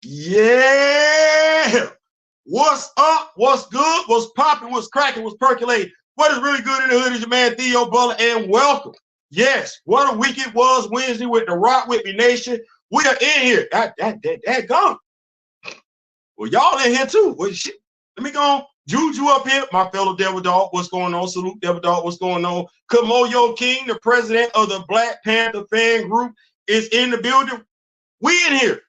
Yeah. What's up? What's good? What's popping? What's cracking? What's percolating? What is really good in the hood is your man Theo Butler, and welcome. Yes, what a week it was Wednesday with the Rock With Me Nation. We are in here. That gone. Well, y'all in here too. Well, shit. Let me go. Juju up here, my fellow Devil Dog. What's going on? Salute Devil Dog. What's going on? Kamoyo King, the president of the Black Panther fan group, is in the building. We in here.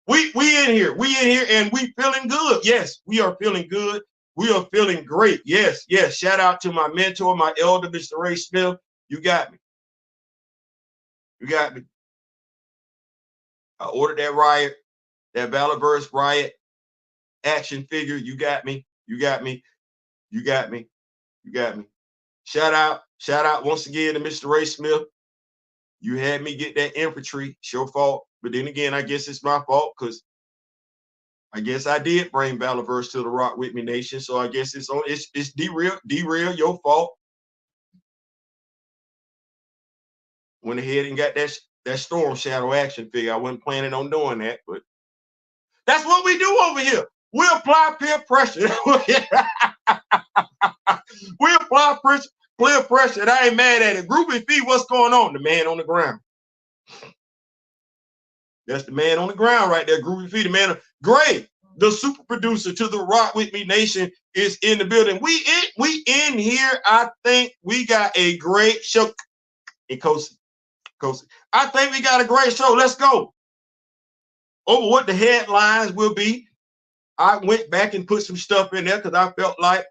We in here. We in here, and we feeling good. Yes, we are feeling good. We are feeling great. Yes, yes. Shout out to my mentor, my elder, Mr. Ray Smith. You got me. You got me. I ordered that riot, that Valorverse riot action figure. You got me. You got me. You got me. You got me. Shout out once again to Mr. Ray Smith. You had me get that infantry. It's your fault. But then again, I guess it's my fault because I guess I did bring Valorverse to the Rock With Me Nation. So I guess it's derail your fault. Went ahead and got that Storm Shadow action figure. I wasn't planning on doing that, but that's what we do over here. We apply peer pressure. We apply peer pressure, and I ain't mad at it. Groupie Fee, what's going on? The man on the ground. That's the man on the ground right there. Groupie Fee, the man. Gray, the super producer to the Rock With Me Nation, is in the building. We in here. I think we got a great show. Hey, Kosi. I think we got a great show. Let's go over what the headlines will be. I went back and put some stuff in there because I felt like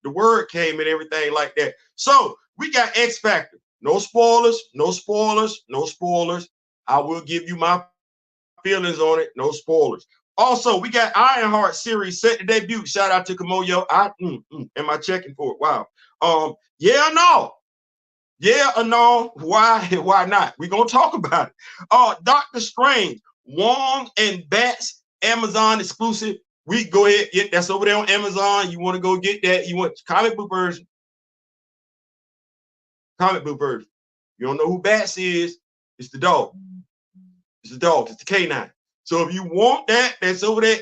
the word came and everything like that. So we got X Factor. No spoilers, no spoilers, no spoilers. I will give you my feelings on it. No spoilers. Also, we got Ironheart series set to debut. Shout out to Kamoyo. Am I checking for it? Wow. Yeah or no? Yeah or no? Why not? We're gonna talk about it. Doctor Strange, Wong and Bats, Amazon exclusive. We go ahead, that's over there on Amazon. You want to go get that? You want comic book version? Comic book version. You don't know who Bats is? It's the dog. It's the dog. It's the canine. So if you want that, that's over there,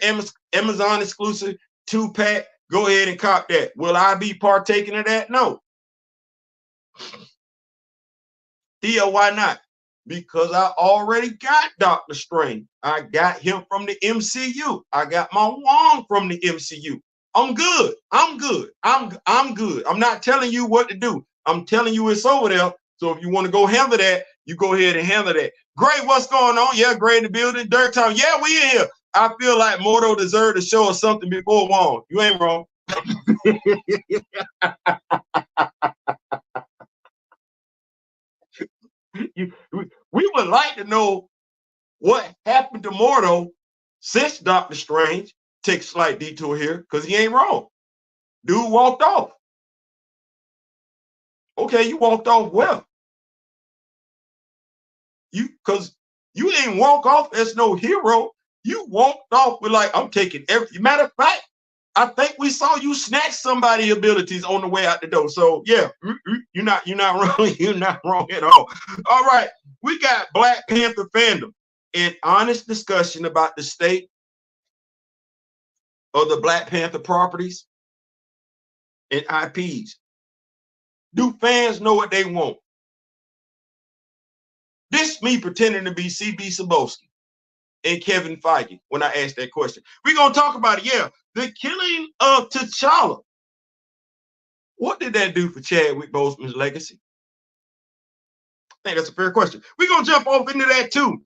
Amazon exclusive 2-pack. Go ahead and cop that. Will I be partaking of that? No. Theo, why not? Because I already got Doctor Strange. I got him from the MCU. I got my Wong from the MCU. I'm good. I'm good. I'm good. I'm not telling you what to do. I'm telling you it's over there. So if you want to go handle that, you go ahead and handle that. Great, what's going on? Yeah, Gray in the building. Dirt Time. Yeah, we in here. I feel like Mordo deserved to show us something before Wong. You ain't wrong. We would like to know what happened to Mordo since Doctor Strange. Take a slight detour here because he ain't wrong. Dude walked off. Okay, you walked off well. Because you didn't walk off as no hero. You walked off with like, I'm taking every. Matter of fact, I think we saw you snatch somebody's abilities on the way out the door. So yeah, you're not wrong. You're not wrong at all. All right, we got Black Panther fandom in honest discussion about the state of the Black Panther properties and IPs. Do fans know what they want? This me pretending to be CB Cebulski and Kevin Feige when I asked that question. We're going to talk about it. Yeah, the killing of T'Challa. What did that do for Chadwick Boseman's legacy? I think that's a fair question. We're going to jump off into that too.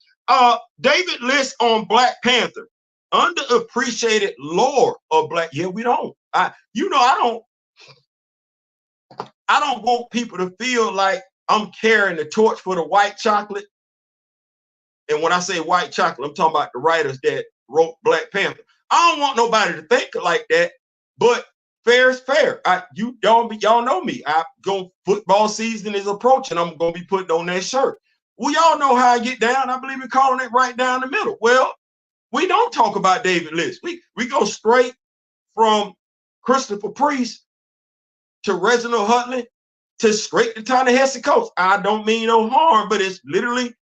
David List on Black Panther. Underappreciated lore of Black. Yeah, we don't. I don't want people to feel like I'm carrying the torch for the white chocolate. And when I say white chocolate, I'm talking about the writers that wrote Black Panther. I don't want nobody to think like that, but fair is fair. Y'all know me. Football season is approaching. I'm gonna be putting on that shirt. Well, y'all know how I get down. I believe in calling it right down the middle. Well, we don't talk about David List. We go straight from Christopher Priest to Reginald Hudlin to straight to Ta-Nehisi Coates. I don't mean no harm, but it's literally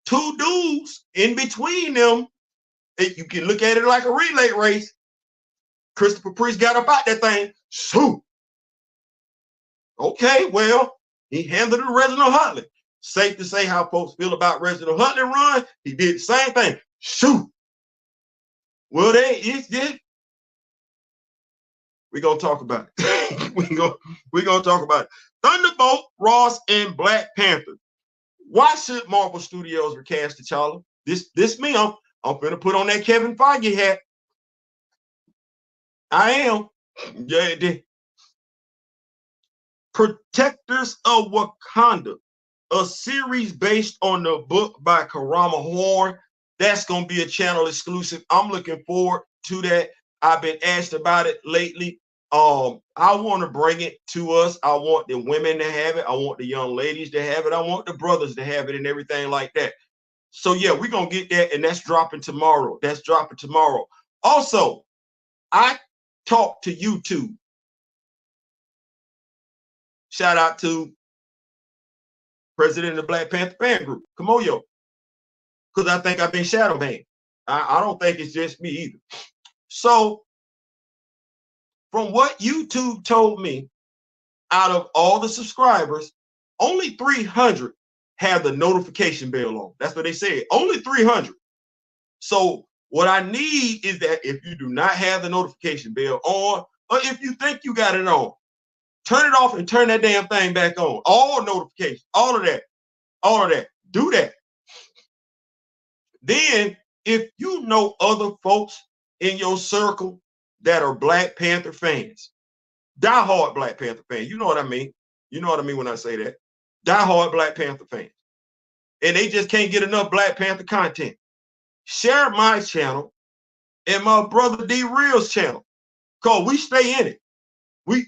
two dudes in between them You can look at it like a relay race. Christopher Priest got up out that thing. Shoot. Okay, well, he handled it Reginald Huntley. Safe to say how folks feel about Reginald Huntley run. He did the same thing. Shoot. Well, we're going to talk about it. we're going to talk about it. Thunderbolt, Ross, and Black Panther. Why should Marvel Studios recast T'Challa? This me. I'm finna put on that Kevin Feige hat. I am. Yeah, Protectors of Wakanda, a series based on the book by Karama Horn. That's going to be a channel exclusive. I'm looking forward to that. I've been asked about it lately. I want to bring it to us. I want the women to have it. I want the young ladies to have it. I want the brothers to have it and everything like that. So yeah, we're going to get that, and that's dropping tomorrow. That's dropping tomorrow. Also, I talked to YouTube. Shout out to president of the Black Panther fan group, Kamoyo, because I think I've been shadow banned. I don't think it's just me either. So from what YouTube told me, out of all the subscribers, only 300 have the notification bell on. That's what they said. Only 300. So what I need is that if you do not have the notification bell on, or if you think you got it on, turn it off and turn that damn thing back on. All notifications, all of that. Do that. Then, if you know other folks in your circle that are Black Panther fans, diehard Black Panther fans, you know what I mean? You know what I mean when I say that. Diehard Black Panther fans. And they just can't get enough Black Panther content. Share my channel and my brother D Real's channel. Because we stay in it. We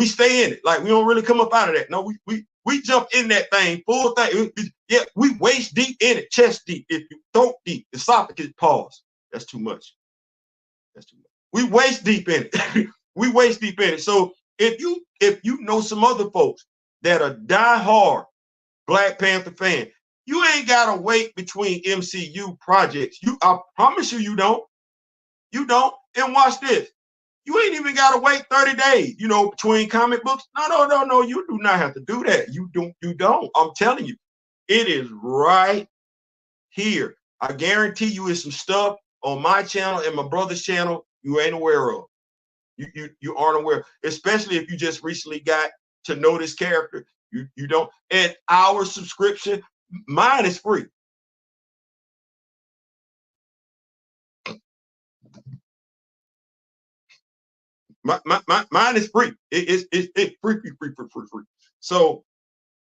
stay in it. Like, we don't really come up out of that. No, we jump in that thing, full thing. Yeah, we waist deep in it, chest deep. If you throat deep, esophagus, pause. That's too much. That's too much. We waist deep in it. We waist deep in it. So if you know some other folks that are diehard Black Panther fan, you ain't gotta wait between MCU projects. I promise you don't. You don't. And watch this. You ain't even got to wait 30 days, between comic books. No. You do not have to do that. You don't. I'm telling you, it is right here. I guarantee you it's some stuff on my channel and my brother's channel you ain't aware of. You aren't aware, especially if you just recently got to know this character. You don't. And our subscription, mine is free. Mine is free. It's free. So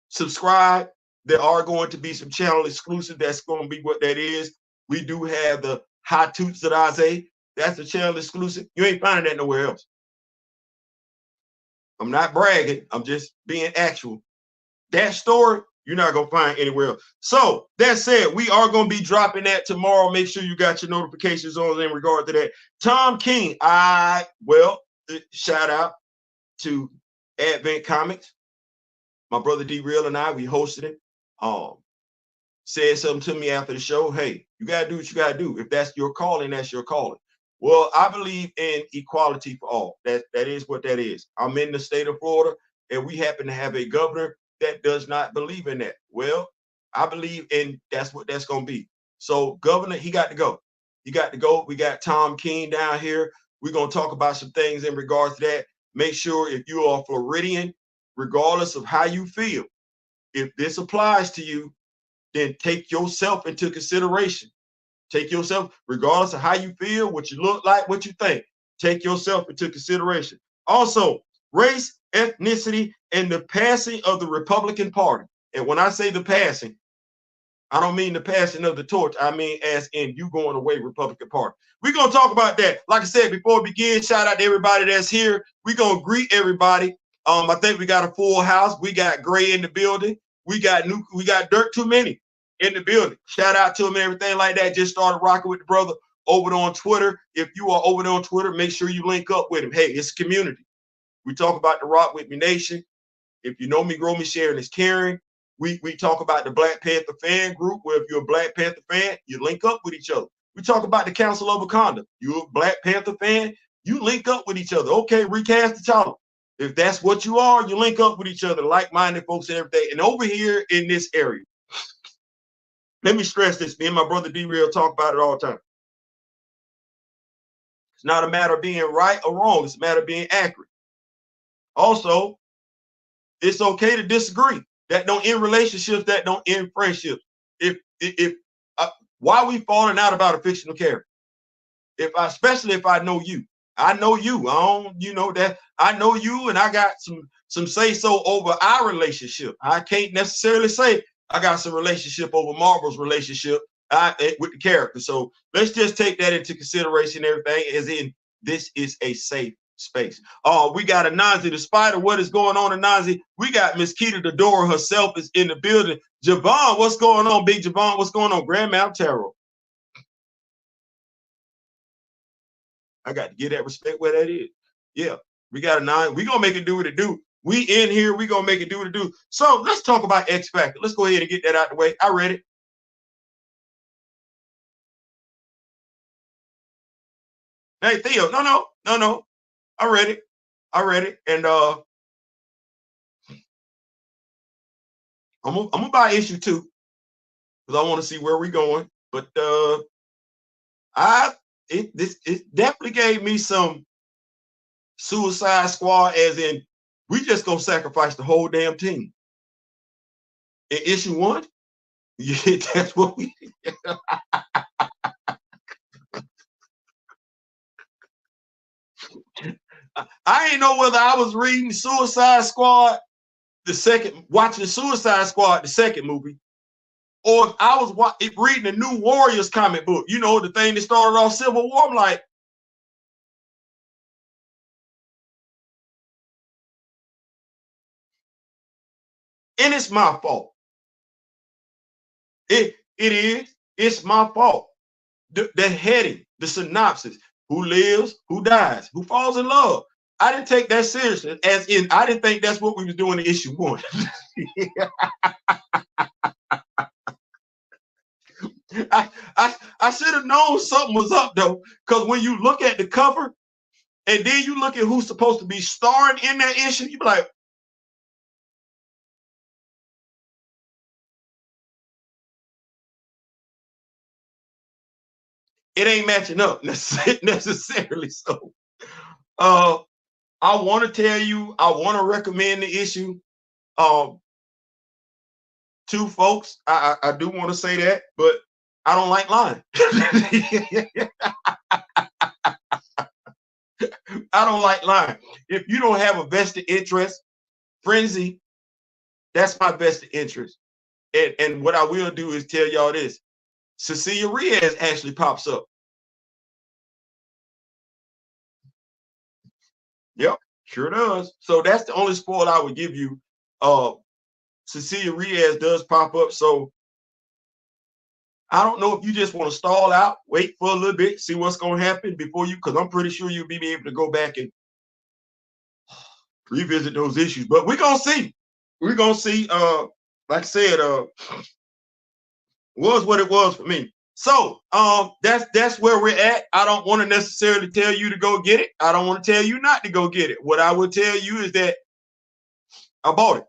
subscribe. There are going to be some channel exclusive. That's going to be what that is. We do have the High Toots that I say. That's the channel exclusive. You ain't finding that nowhere else. I'm not bragging. I'm just being actual. That story, you're not going to find anywhere else. So that said, we are going to be dropping that tomorrow. Make sure you got your notifications on in regard to that. Tom King, shout out to Advent Comics. My brother D Real and I, we hosted it. Said something to me after the show. Hey, you got to do what you got to do. If that's your calling, that's your calling. Well, I believe in equality for all. That is what that is. I'm in the state of Florida, and we happen to have a governor that does not believe in that. Well, I believe in that's what that's going to be. So governor, he got to go. He got to go. We got Tom King down here. We're going to talk about some things in regards to that. Make sure if you are Floridian, regardless of how you feel, if this applies to you, then take yourself into consideration. Take yourself, regardless of how you feel, what you look like, what you think, take yourself into consideration. Also, race, ethnicity, and the passing of the Republican Party. And when I say the passing, I don't mean the passing of the torch. I mean as in you going away, Republican Party. We're going to talk about that. Like I said, before we begin, shout out to everybody that's here. We're going to greet everybody. I think we got a full house. We got Gray in the building. We got Dirt Too Many in the building. Shout out to him and everything like that. Just started rocking with the brother over there on Twitter. If you are over there on Twitter, make sure you link up with him. Hey, it's a community. We talk about the Rock With Me Nation. If you know me, grow me, sharing is caring. We talk about the Black Panther fan group, where if you're a Black Panther fan, you link up with each other. We talk about the Council of Wakanda. You're a Black Panther fan, you link up with each other. Okay, recast the child. If that's what you are, you link up with each other, like-minded folks and everything. And over here in this area, let me stress this. Me and my brother D-Real talk about it all the time. It's not a matter of being right or wrong. It's a matter of being accurate. Also, it's okay to disagree. That don't end relationships. That don't end friendships. If why are we falling out about a fictional character? Especially if I know you. I know you. I don't, you know that I know you, and I got some say so over our relationship. I can't necessarily say I got some relationship over Marvel's relationship with the character. So let's just take that into consideration. Everything as in this is a safe space. Oh, we got Anansi the Spider. What is going on, Anansi? We got Miss Keita the Door herself is in the building. Javon, what's going on, Big Javon? What's going on, Grand Mount Tarot? I got to give that respect where that is. Yeah, we got a 9. We gonna make it do what it do. We in here. We gonna make it do what it do. So let's talk about X Factor. Let's go ahead and get that out the way. I read it. Hey Theo, no. I read it. And I'm gonna buy issue 2 because I want to see where we're going. But it definitely gave me some Suicide Squad, as in we just gonna sacrifice the whole damn team. In issue 1, yeah, that's what we. I ain't know whether I was reading Suicide Squad watching Suicide Squad, the second movie, or if I was reading the New Warriors comic book. You know, the thing that started off Civil War. I'm like, and it's my fault. It is. It's my fault. The heading, the synopsis, who lives, who dies, who falls in love. I didn't take that seriously, as in I didn't think that's what we was doing in issue 1. I should have known something was up though, because when you look at the cover and then you look at who's supposed to be starring in that issue, you be like, it ain't matching up necessarily. So I want to tell you, I want to recommend the issue to folks. I do want to say that, but I don't like lying. I don't like lying. If you don't have a vested interest, Frenzy, that's my vested interest. And what I will do is tell y'all this. Cecilia Reyes actually pops up. Yep, sure does. So that's the only spoil I would give you. Cecilia Reyes does pop up. So I don't know if you just want to stall out, wait for a little bit, see what's going to happen before you, because I'm pretty sure you'll be able to go back and revisit those issues. But we're going to see. We're going to see. Like I said, was what it was for me. So that's where we're at. I don't want to necessarily tell you to go get it. I don't want to tell you not to go get it. What I will tell you is that I bought it.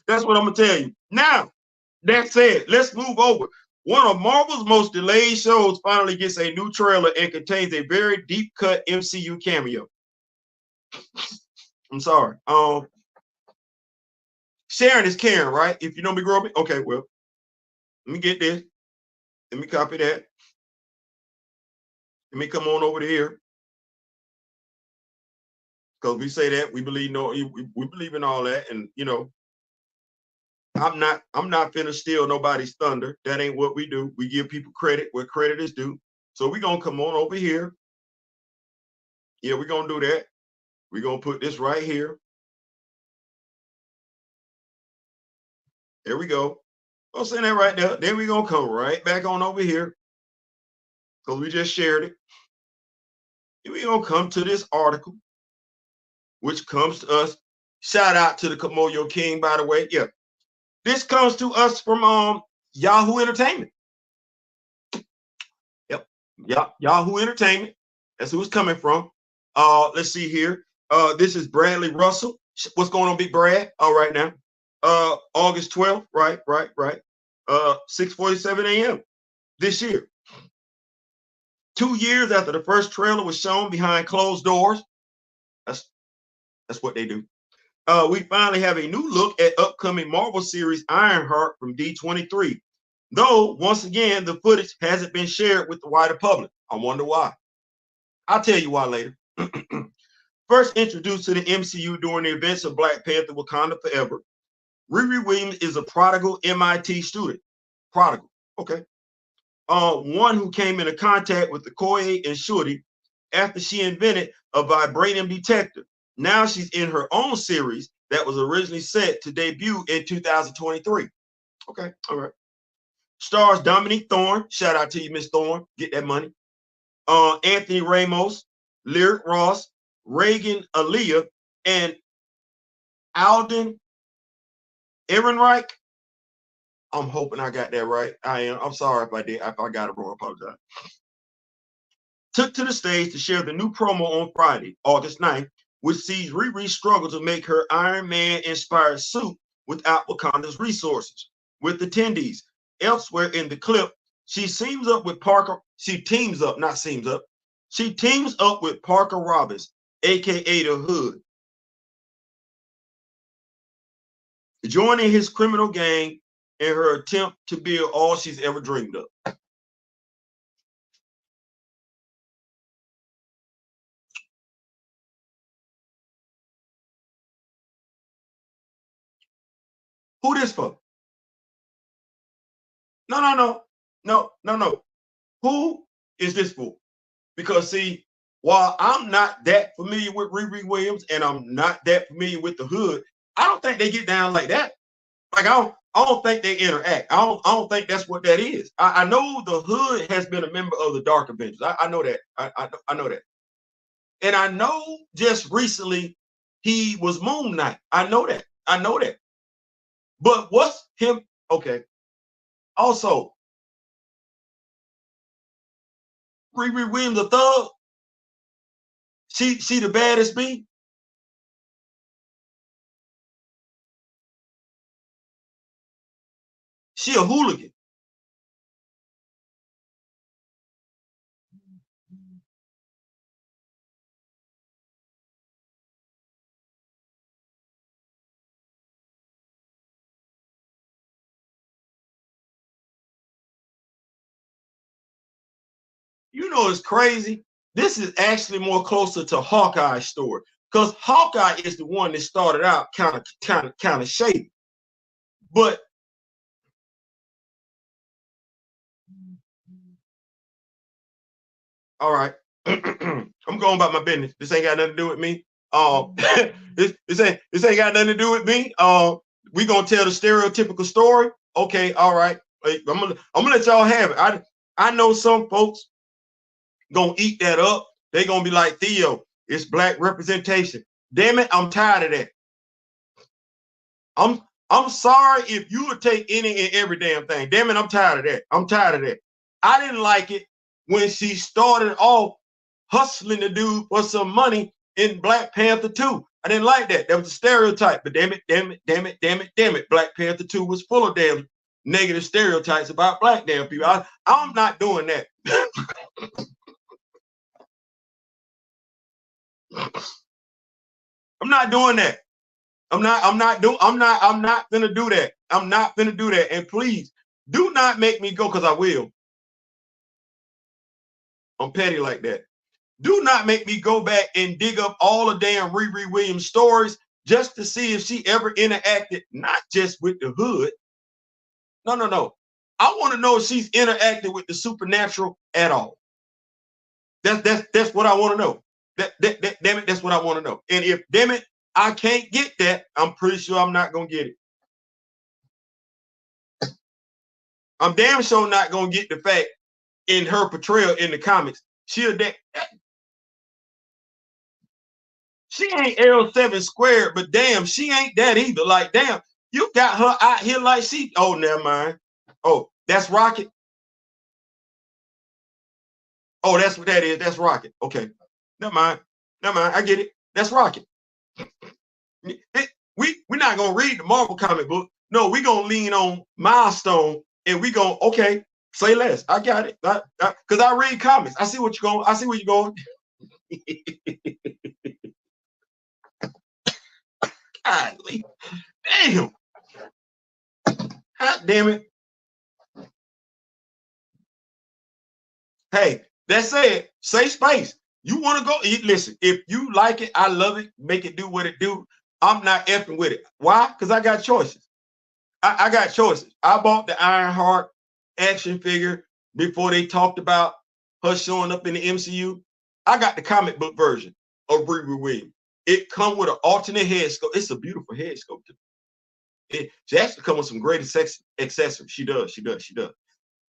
That's what I'm gonna tell you. Now, that said, let's move over. One of Marvel's most delayed shows finally gets a new trailer and contains a very deep cut MCU cameo. I'm sorry. Sharon is Karen, right? If you know me, grow me. Okay, well, let me get this. Let me copy that. Let me come on over to here. Because we say that we believe we believe in all that, and you know, I'm not finna steal nobody's thunder. That ain't what we do. We give people credit where credit is due. So we're gonna come on over here. Yeah, we're gonna do that. We're gonna put this right here. There we go. I'll send that right there. Then we're gonna come right back on over here. Because we just shared it. And we're gonna come to this article, which comes to us. Shout out to the Kamoyo King, by the way. Yeah. This comes to us from Yahoo Entertainment. Yep, Yahoo Entertainment. That's who it's coming from. Let's see here. This is Bradley Russell. What's going on, Big Brad? All right now. August 12th, right. 6:47 a.m. this year. 2 years after the first trailer was shown behind closed doors. That's what they do. We finally have a new look at upcoming Marvel series Ironheart from D23. Though, once again, the footage hasn't been shared with the wider public. I wonder why. I'll tell you why later. First introduced to the MCU during the events of Black Panther Wakanda Forever, Riri Williams is a prodigal MIT student. Prodigal, okay. One who came into contact with the Koye and Shorty after she invented a vibranium detector. Now she's in her own series that was originally set to debut in 2023. Okay, all right. Stars Dominique Thorne. Shout out to you, Miss Thorne. Get that money. Anthony Ramos, Lyric Ross, Reagan Aaliyah, and Alden Ehrenreich. I'm hoping I got that right. I am. I'm sorry if I did. If I got it wrong, I apologize. Took to the stage to share the new promo on Friday, August 9th, which sees Riri struggle to make her Iron Man-inspired suit without Wakanda's resources. With attendees elsewhere in the clip, she teams up with Parker. She teams up with Parker Robbins, aka the Hood, joining his criminal gang in her attempt to build all she's ever dreamed of. Who this for? No. Who is this for? Because see, while I'm not that familiar with Riri Williams and I'm not that familiar with the Hood, I don't think they get down like that. Like I don't think they interact. I don't think that's what that is. I know the Hood has been a member of the Dark Avengers. I know that. I know that. And I know just recently he was Moon Knight. I know that. But what's him? Okay. Also, Riri Williams a thug. She the baddest bee. She a hooligan. You know it's crazy. This is actually more closer to Hawkeye's story because Hawkeye is the one that started out kind of shady. But all right, I'm going about my business. This ain't got nothing to do with me. This ain't got nothing to do with me. We gonna tell the stereotypical story. Okay, all right. I'm gonna let y'all have it. I know some folks gonna eat that up. They gonna be like, Theo, it's black representation. Damn it, I'm tired of that. I'm sorry if you would take any and every damn thing. Damn it, I'm tired of that. I didn't like it when she started off hustling the dude for some money in Black Panther 2. I didn't like that. That was a stereotype. But damn it. Black Panther 2 was full of damn negative stereotypes about black damn people. I'm not doing that. I'm not doing that. I'm not gonna do that. I'm not gonna do that. And please do not make me go because I will. I'm petty like that. Do not make me go back and dig up all the damn Riri Williams stories just to see if she ever interacted, not just with the Hood. No. I want to know if she's interacted with the supernatural at all. That's what I want to know. Damn it, that's what I want to know. And if damn it, I can't get that, I'm pretty sure I'm not gonna get it. I'm damn sure not gonna get the fact in her portrayal in the comics. She ain't L7 squared, but damn, she ain't that either. Like, damn, You got her out here like she. Oh, never mind. Oh, that's Rocket. Oh, that's what that is. That's Rocket. Okay. Never mind. Never mind. I get it. That's Rocket. We're not gonna read the Marvel comic book. No, we're gonna lean on Milestone, and we gonna okay. Say less. I got it. Because I read comics. I see what you're going. I see where you're going. Godly. Damn. God damn it. Hey, that said, safe space. You want to go? Listen, if you like it, I love it. Make it do what it do. I'm not effing with it. Why? Because I got choices. I got choices. I bought the Ironheart action figure before they talked about her showing up in the MCU. I got the comic book version of Riri Williams. It comes with an alternate head sculpt. It's a beautiful head sculpt. She actually comes with some great accessories. She does.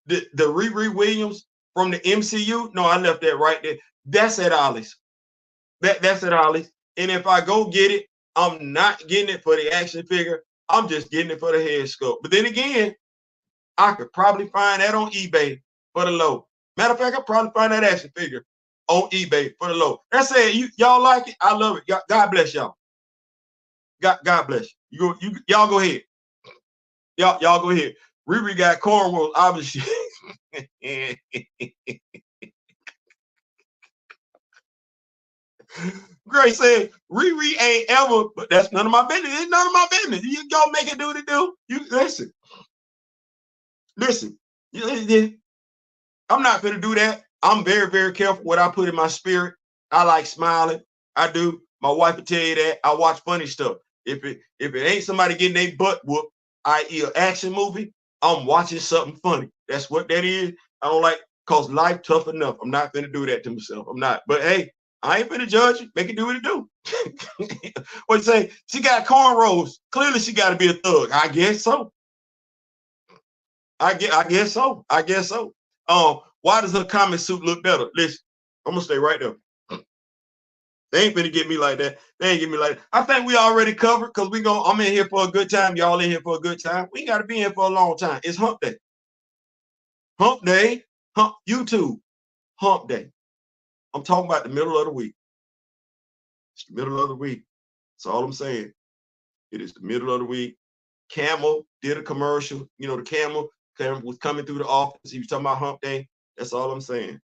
The Riri Williams from the MCU, no, I left that right there. That's at Ollie's. That's at Ollie's. And if I go get it, I'm not getting it for the action figure. I'm just getting it for the head sculpt. But then again, I could probably find that on eBay for the low. Matter of fact, I probably find that action figure on eBay for the low. That's it. Y'all like it? I love it. God bless y'all. God bless you. Y'all go ahead. Y'all go ahead. Riri got cornrows, obviously. Grace said, Riri ain't ever, but that's none of my business. It's none of my business. Y'all make it do what it do. You listen. I'm not gonna do that. I'm very, very careful what I put in my spirit. I like smiling. I do. My wife will tell you that. I watch funny stuff. If it ain't somebody getting their butt whooped, i.e. an action movie, I'm watching something funny. That's what that is. I don't like, cause life tough enough. I'm not gonna do that to myself. I'm not. But hey, I ain't gonna judge it. Make it do what it do. What you say? She got cornrows. Clearly she got to be a thug. I guess so. I guess so. Why does her comic suit look better? Listen, I'm gonna stay right there. They ain't gonna get me like that. They ain't get me like that. I think we already covered because I'm in here for a good time. Y'all in here for a good time. We gotta be in for a long time. It's hump day. Hump day. YouTube. Hump day. I'm talking about the middle of the week. It's the middle of the week. That's all I'm saying. It is the middle of the week. Camel did a commercial. You know, the Camel was coming through the office. He was talking about hump day. That's all I'm saying.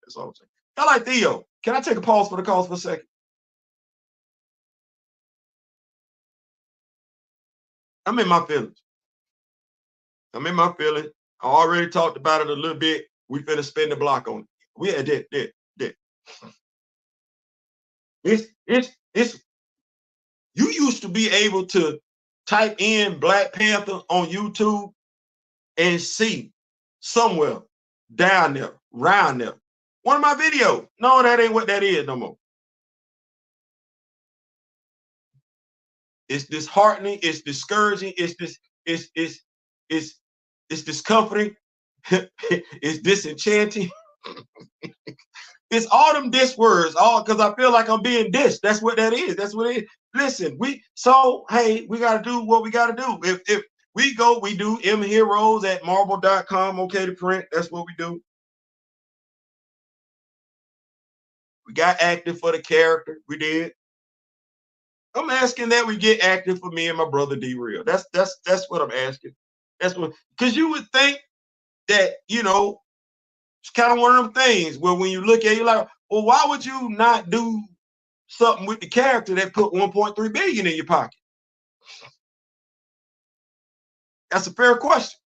I like Theo. Can I take a pause for the calls for a second? I'm in my feelings. I already talked about it a little bit. We finna spin the block on it. We had that. It's you used to be able to type in Black Panther on YouTube and see somewhere down there, round there. One of my videos. No, that ain't what that is no more. It's disheartening, it's discouraging, it's discomforting, it's disenchanting. It's all them diss words, all because I feel like I'm being dissed. That's what that is. That's what it is. Listen, hey, we gotta do what we gotta do. If we do mheroes at marvel.com, okay, to print. That's what we do. We got active for the character. We did. I'm asking that we get active for me and my brother D Real. That's what I'm asking. That's what, because you would think that, it's kind of one of them things where when you look at it, you're like, well, why would you not do something with the character that put 1.3 billion in your pocket? That's a fair question.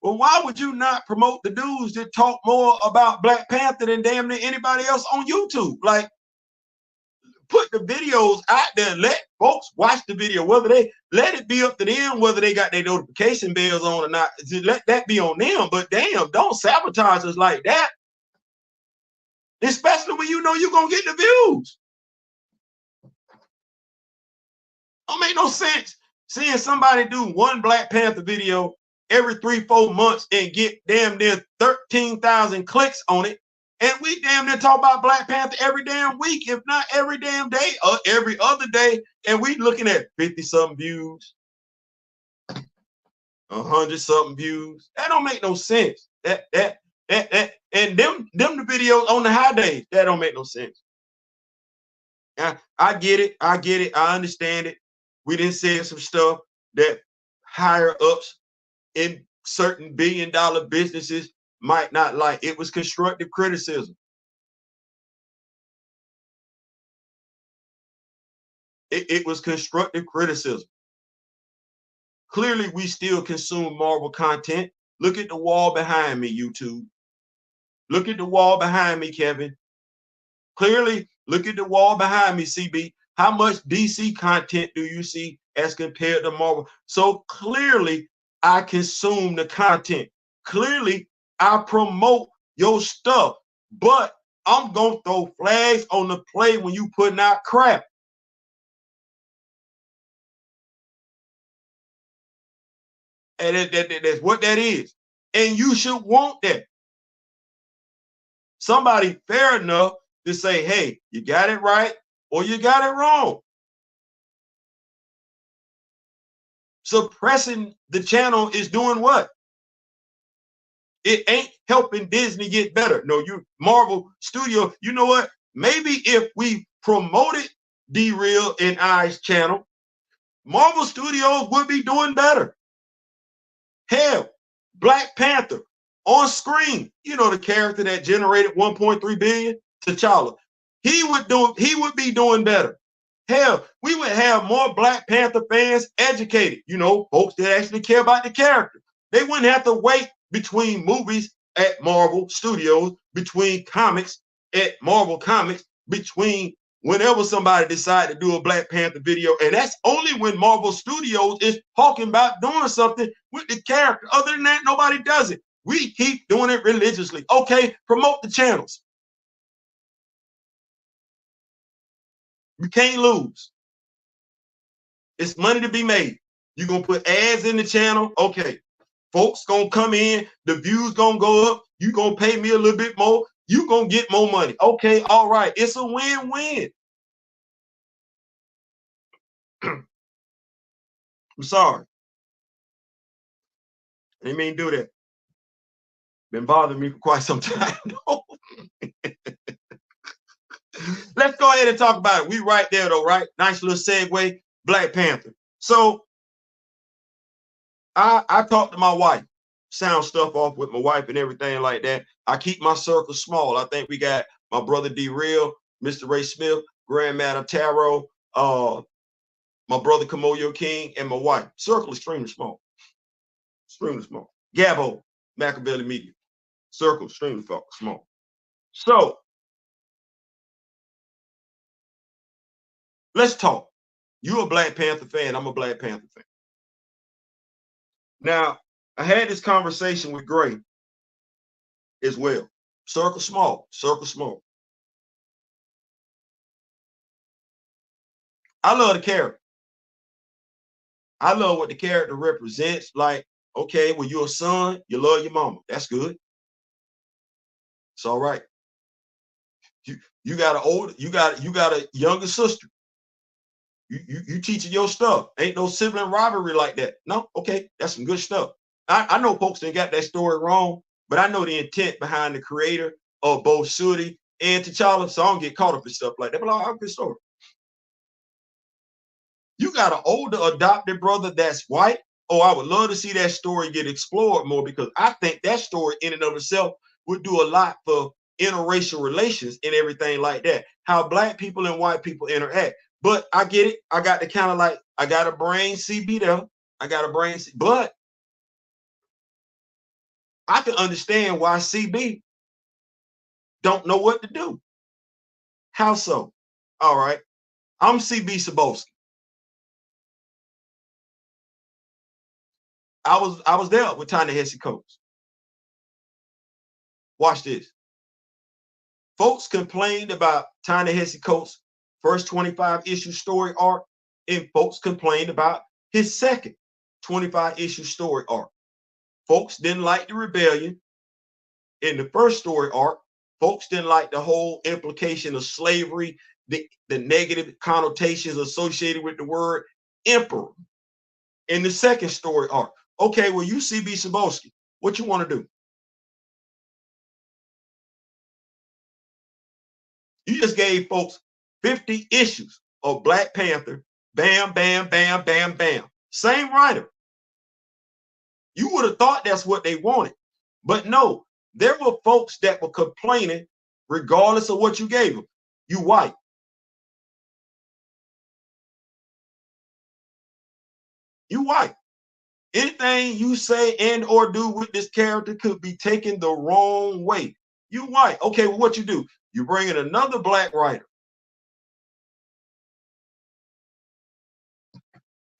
Well, why would you not promote the dudes that talk more about Black Panther than damn near anybody else on YouTube? Like, put the videos out there, let folks watch the video, whether they let it be up to them, whether they got their notification bells on or not. Let that be on them. But damn, don't sabotage us like that. Especially when you know you're gonna get the views. Don't make no sense seeing somebody do one Black Panther video every 3-4 months and get damn near 13,000 clicks on it. And we damn near talk about Black Panther every damn week, if not every damn day or every other day. And we looking at 50-something views, 100-something views. That don't make no sense. And them the videos on the high days, that don't make no sense. I get it. I get it. I understand it. We didn't say some stuff that higher ups in certain billion-dollar businesses might not like. It was constructive criticism. It was constructive criticism. Clearly, we still consume Marvel content. Look at the wall behind me, YouTube. Look at the wall behind me, Kevin. Clearly, look at the wall behind me, CB. How much DC content do you see as compared to Marvel? So clearly, I consume the content. Clearly, I promote your stuff. But I'm going to throw flags on the play when you putting out crap. And that's what that is. And you should want that. Somebody fair enough to say, hey, you got it right or you got it wrong. Suppressing the channel is doing what? It ain't helping Disney get better. No, you Marvel Studio, you know what? Maybe if we promoted D-Real and I's channel, Marvel Studios would be doing better. Hell, Black Panther on screen, you know, the character that generated 1.3 billion, T'Challa. He would be doing better. Hell, we would have more Black Panther fans educated, you know, folks that actually care about the character. They wouldn't have to wait between movies at Marvel Studios, between comics at Marvel Comics, between whenever somebody decide to do a Black Panther video. And that's only when Marvel Studios is talking about doing something with the character. Other than that, nobody does it. We keep doing it religiously. Okay, promote the channels. You can't lose. It's money to be made. You're going to put ads in the channel. Okay, folks going to come in. The views going to go up. You're going to pay me a little bit more. You're going to get more money. Okay, all right. It's a win-win. I'm sorry. I didn't mean to do that. Been bothering me for quite some time. Let's go ahead and talk about it. We right there though, right? Nice little segue. Black Panther. So I talked to my wife, sound stuff off with my wife and everything like that. I keep my circle small. I think we got my brother D-Real, Mr. Ray Smith, Grand Madam Tarot, my brother Kamoyo King, and my wife. Circle extremely small. Extremely small. Gabo, Machiavelli Media. Circle extremely small. So let's talk. You're a Black Panther fan. I'm a Black Panther fan. Now, I had this conversation with Gray as well. Circle small, circle small. I love the character. I love what the character represents. Like, okay, well, you're a son, you love your mama. That's good. It's all right. You got an older, you got a younger sister. You teaching your stuff. Ain't no sibling rivalry like that. No, okay, that's some good stuff. I know folks that got that story wrong, but I know the intent behind the creator of both Shuri and T'Challa, so I don't get caught up in stuff like that. But I'm good story. You got an older adopted brother that's white. Oh, I would love to see that story get explored more because I think that story in and of itself would do a lot for interracial relations and everything like that. How Black people and white people interact. But I get it. I got the kind of like, I got a brain CB there. I got a brain, but I can understand why CB don't know what to do. How so? All right. I'm CB Sabowski. I was there with Ta-Nehisi Coates. Watch this. Folks complained about Ta-Nehisi Coates' first 25 issue story arc, and folks complained about his second 25 issue story arc. Folks didn't like the rebellion in the first story arc. Folks didn't like the whole implication of slavery, the negative connotations associated with the word emperor in the second story arc. Okay, well, you CB Cebulski, what you want to do? You just gave folks 50 issues of Black Panther. Bam, bam, bam, bam, bam. Same writer. You would have thought that's what they wanted. But no, there were folks that were complaining regardless of what you gave them. You white. You white. Anything you say and or do with this character could be taken the wrong way. You white. Okay, well, what you do? You bring in another black writer.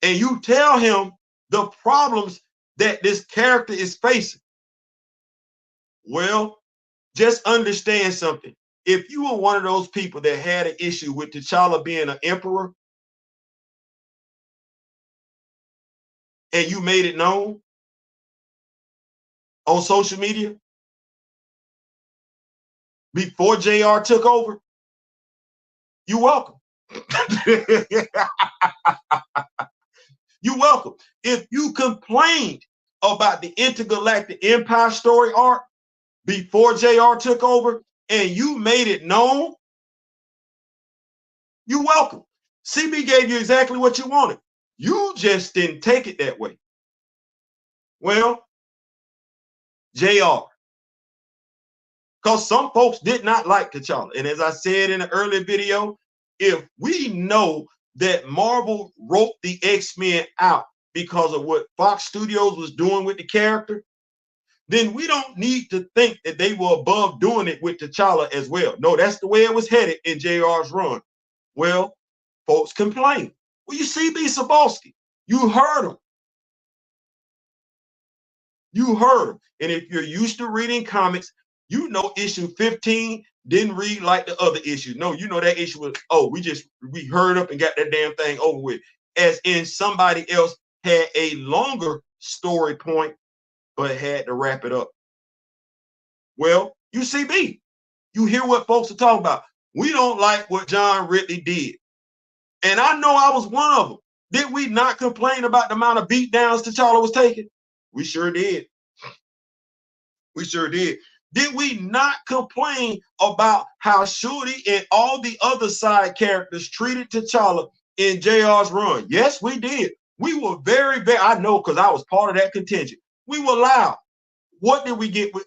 And you tell him the problems that this character is facing. Well, just understand something. If you were one of those people that had an issue with T'Challa being an emperor and you made it known on social media before JR took over, you're welcome. You're welcome. If you complained about the Intergalactic Empire story arc before JR took over and you made it known, you're welcome. CB gave you exactly what you wanted. You just didn't take it that way. Well, JR, because some folks did not like T'Challa. And as I said in an earlier video, if we know that Marvel wrote the X-Men out because of what Fox Studios was doing with the character, then we don't need to think that they were above doing it with T'Challa as well. No, that's the way it was headed in JR's run. Well, folks complain. Well, you see B. Cebulski, you heard him. You heard him. And if you're used to reading comics, you know issue 15 didn't read like the other issues. No, you know that issue was, oh, we hurried up and got that damn thing over with. As in somebody else had a longer story point, but had to wrap it up. Well, UCB, you hear what folks are talking about. We don't like what John Ridley did. And I know I was one of them. Did we not complain about the amount of beatdowns T'Challa was taking? We sure did. We sure did. Did we not complain about how Shorty and all the other side characters treated T'Challa in JR's run? Yes, we did. We were very, I know because I was part of that contingent. We were loud. What did we get with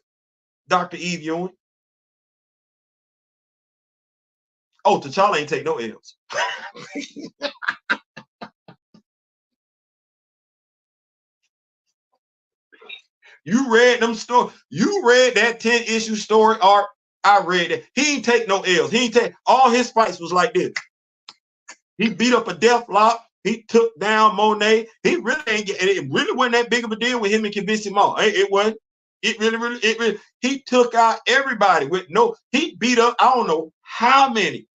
Dr. Eve Ewing? Oh, T'Challa ain't take no L's. You read them stories. You read that 10-issue story arc. I read that. He ain't take no L's. He ain't take, all his fights was like this. He beat up a Deathlock. He took down Monet. He really ain't get, it really wasn't that big of a deal with him and convincing Maul. It wasn't. It really, he took out everybody with no, he beat up, I don't know how many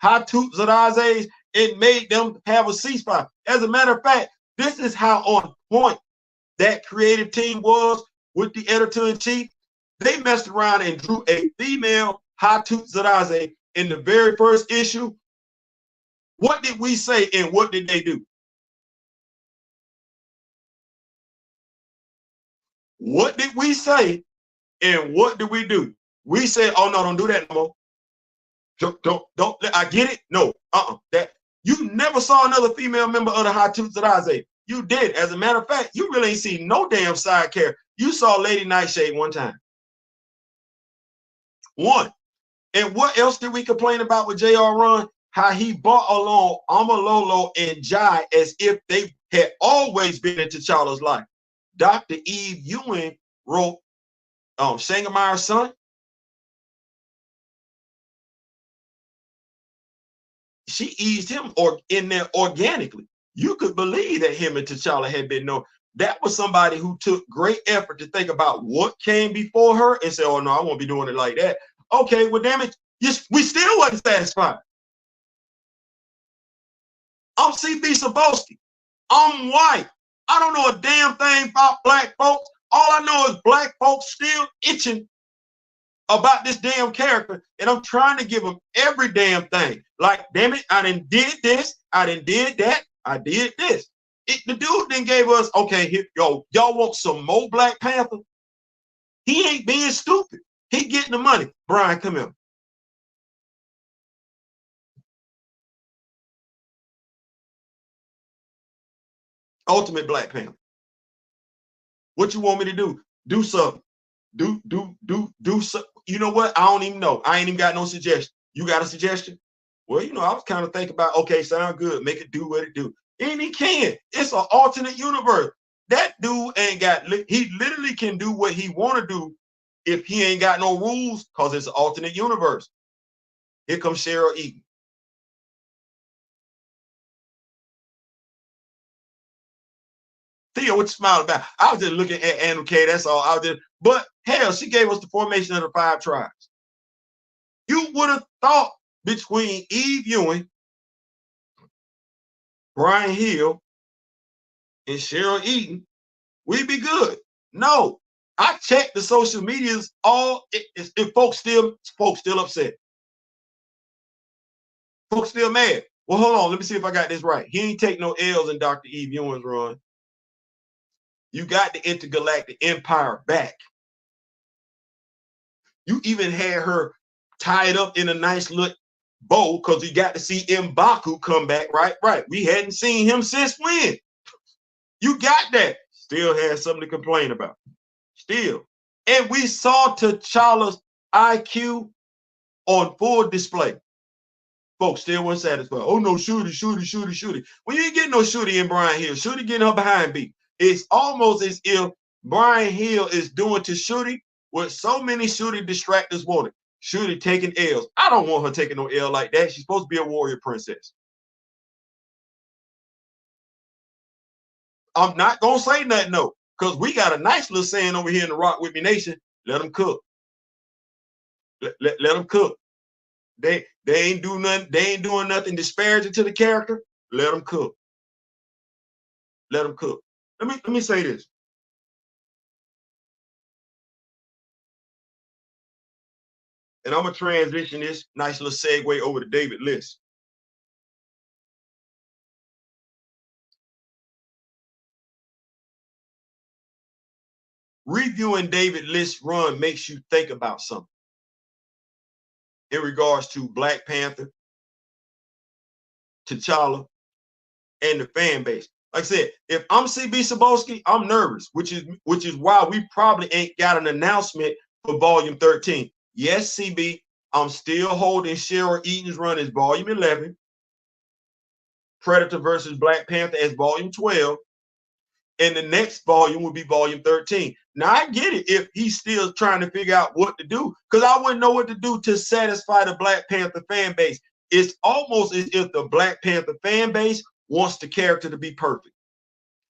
Hatut Zadazes and made them have a ceasefire. As a matter of fact, this is how on point that creative team was with the editor-in-chief. They messed around and drew a female Hatut Zadaze in the very first issue. What did we say and what did they do? What did we say and what did we do? We said, oh no, don't do that no more. Don't, I get it. No, that you never saw another female member of the Hatut Zadaze. You did. As a matter of fact, you really ain't seen no damn side character. You saw Lady Nightshade one time. One. And what else did we complain about with J.R. Run? How he brought along Amalolo and Jai as if they had always been in T'Challa's life. Dr. Eve Ewing wrote Shangamar's son. She eased him in there organically. You could believe that him and T'Challa had been known. That was somebody who took great effort to think about what came before her and say, oh no, I won't be doing it like that. Okay, well damn it, we still wasn't satisfied. I'm CB Cebulski. I'm white. I don't know a damn thing about black folks. All I know is black folks still itching about this damn character, and I'm trying to give them every damn thing. Like, damn it, I done did this, I done did that, I did this. The dude then gave us, okay, here, y'all want some more Black Panther? He ain't being stupid. He getting the money. Brian, come here. Ultimate Black Panther. What you want me to do? Do something. Do something. You know what? I don't even know. I ain't even got no suggestion. You got a suggestion? Well, you know, I was kind of thinking about, okay, sound good. Make it do what it do. And he can. It's an alternate universe. That dude ain't got, he literally can do what he want to do if he ain't got no rules, because it's an alternate universe. Here comes Cheryl Eaton. Theo, what you smile about? I was just looking at Andrew K. That's all. I was just, but hell, she gave us the formation of the 5 tribes. You would have thought between Eve Ewing, Brian Hill, and Cheryl Eaton, we'd be good. No, I checked the social medias. All folks still upset. Folks still mad. Well, hold on. Let me see if I got this right. He ain't take no L's in Dr. Eve Ewing's run. You got the intergalactic empire back. You even had her tied up in a nice little bow because you got to see M'Baku come back, right? Right. We hadn't seen him since when? You got that. Still had something to complain about. Still. And we saw T'Challa's IQ on full display. Folks still weren't satisfied. Oh no, shooty. Well, you ain't getting no shooty in Brian Hill. Shooty getting her behind beat. It's almost as if Brian Hill is doing to Shooty what so many Shooty distractors wanted. Shooty taking L's. I don't want her taking no L like that. She's supposed to be a warrior princess. I'm not gonna say nothing though, because we got a nice little saying over here in the Rock With Me Nation. Let them cook. Let them cook. They ain't do nothing. They ain't doing nothing disparaging to the character. Let them cook. Let them cook. Let me say this. And I'm gonna transition this nice little segue over to David List. Reviewing David List's run makes you think about something in regards to Black Panther, T'Challa, and the fan base. Like I said, if I'm CB Cebulski, I'm nervous, which is why we probably ain't got an announcement for Volume 13. Yes, CB, I'm still holding Cheryl Eaton's run as Volume 11, Predator versus Black Panther as Volume 12, and the next volume will be Volume 13. Now, I get it if he's still trying to figure out what to do, because I wouldn't know what to do to satisfy the Black Panther fan base. It's almost as if the Black Panther fan base wants the character to be perfect.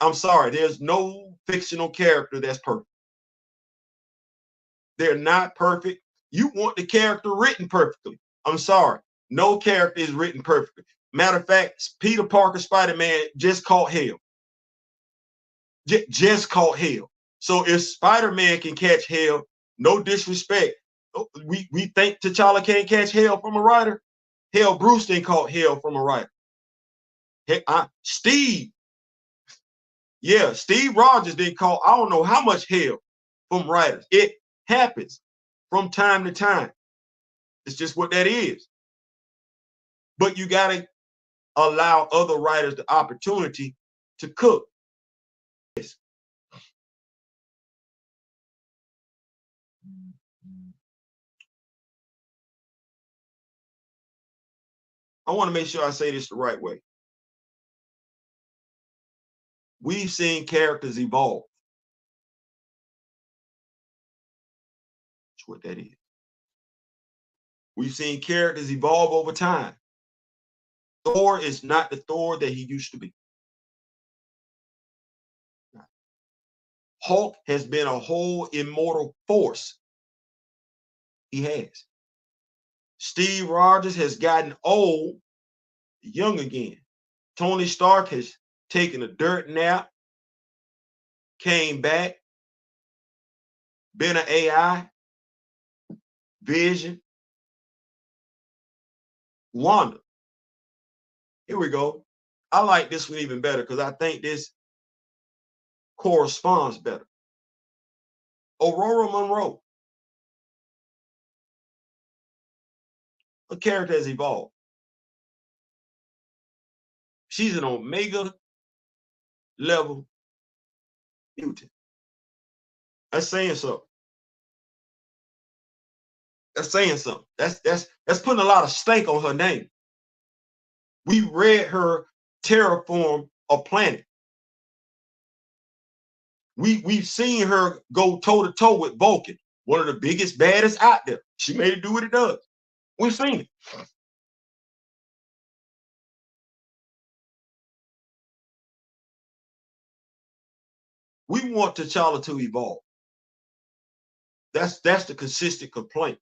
I'm sorry, there's no fictional character that's perfect. They're not perfect. You want the character written perfectly. I'm sorry, no character is written perfectly. Matter of fact, Peter Parker Spider-Man just caught hell. Just caught hell. So if Spider-Man can catch hell, no disrespect, we think T'Challa can't catch hell from a writer. Hell, Bruce didn't caught hell from a writer. Steve Rogers didn't call I don't know how much hell from writers. It happens from time to time. It's just what that is. But you got to allow other writers the opportunity to cook. I want to make sure I say this the right way. We've seen characters evolve. That's what that is. We've seen characters evolve over time. Thor is not the Thor that he used to be. Hulk has been a whole immortal force. He has. Steve Rogers has gotten old, young again. Tony Stark has taken a dirt nap, came back, been an AI, Vision, Wanda. Here we go. I like this one even better because I think this corresponds better. Aurora Monroe. Her character has evolved. She's an Omega level mutant. That's saying something. That's saying something. That's putting a lot of stank on her name. We read her terraform a planet. We've seen her go toe to toe with Vulcan, one of the biggest baddest out there. She made it do what it does. We've seen it. We want T'Challa to evolve. That's the consistent complaint.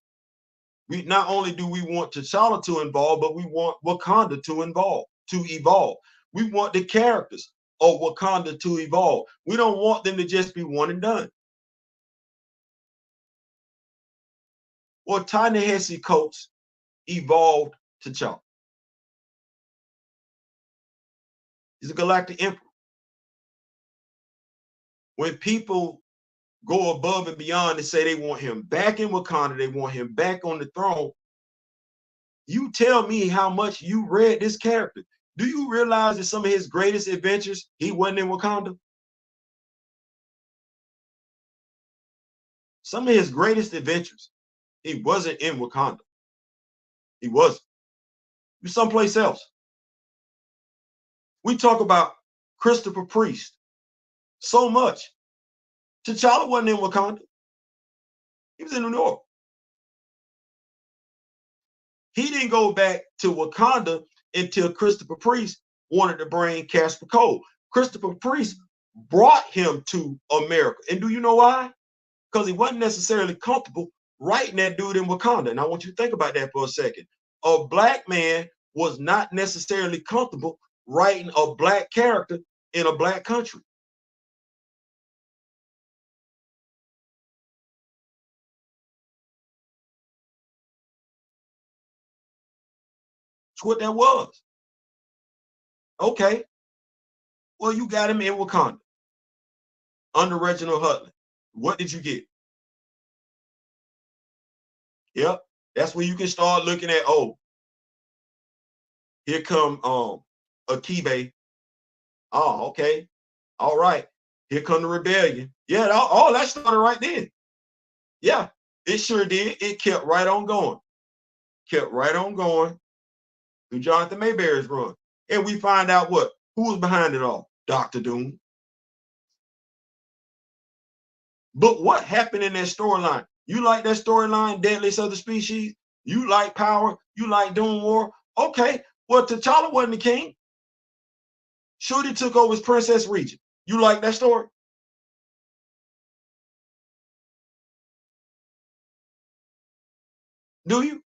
We not only do we want T'Challa to evolve, but we want Wakanda to evolve. We want the characters of Wakanda to evolve. We don't want them to just be one and done. Well, Ta-Nehisi Coates evolved T'Challa. He's a galactic emperor. When people go above and beyond and say they want him back in Wakanda, they want him back on the throne, you tell me how much you read this character. Do you realize that some of his greatest adventures, he wasn't in Wakanda? Some of his greatest adventures, he wasn't in Wakanda. He wasn't. He was someplace else. We talk about Christopher Priest so much. T'Challa wasn't in Wakanda. He was in New York. He didn't go back to Wakanda until Christopher Priest wanted to bring Casper Cole. Christopher Priest brought him to America. And do you know why? Because he wasn't necessarily comfortable writing that dude in Wakanda. And I want you to think about that for a second. A black man was not necessarily comfortable writing a black character in a black country. That's what that was. Okay. Well, you got him in Wakanda under Reginald Hudlin. What did you get? Yep. That's when you can start looking at, oh, here come Akibe. Oh, okay. All right. Here come the rebellion. Yeah, all that started right then. Yeah, it sure did. It kept right on going. Kept right on going through Jonathan Mayberry's run. And we find out what? Who was behind it all? Dr. Doom. But what happened in that storyline? You like that storyline, Deadliest of the Species? You like power? You like Doom War? Okay. Well, T'Challa wasn't the king. Shuri took over as Princess Regent. You like that story? Do you?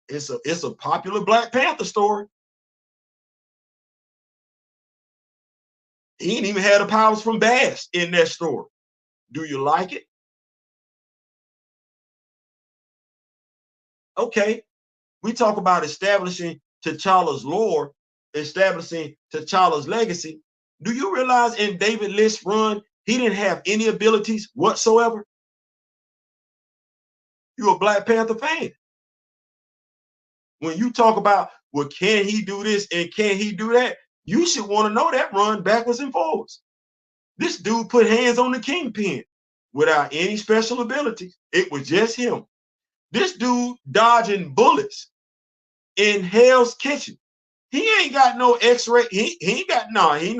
It's a popular Black Panther story. He ain't even had the powers from Bast in that story. Do you like it? Okay. We talk about establishing T'Challa's lore, establishing T'Challa's legacy. Do you realize in David List's run, he didn't have any abilities whatsoever? You're a Black Panther fan. When you talk about, well, can he do this and can he do that? You should want to know that run backwards and forwards. This dude put hands on the Kingpin without any special abilities. It was just him. This dude dodging bullets in Hell's Kitchen. He ain't got no X-ray. He ain't got he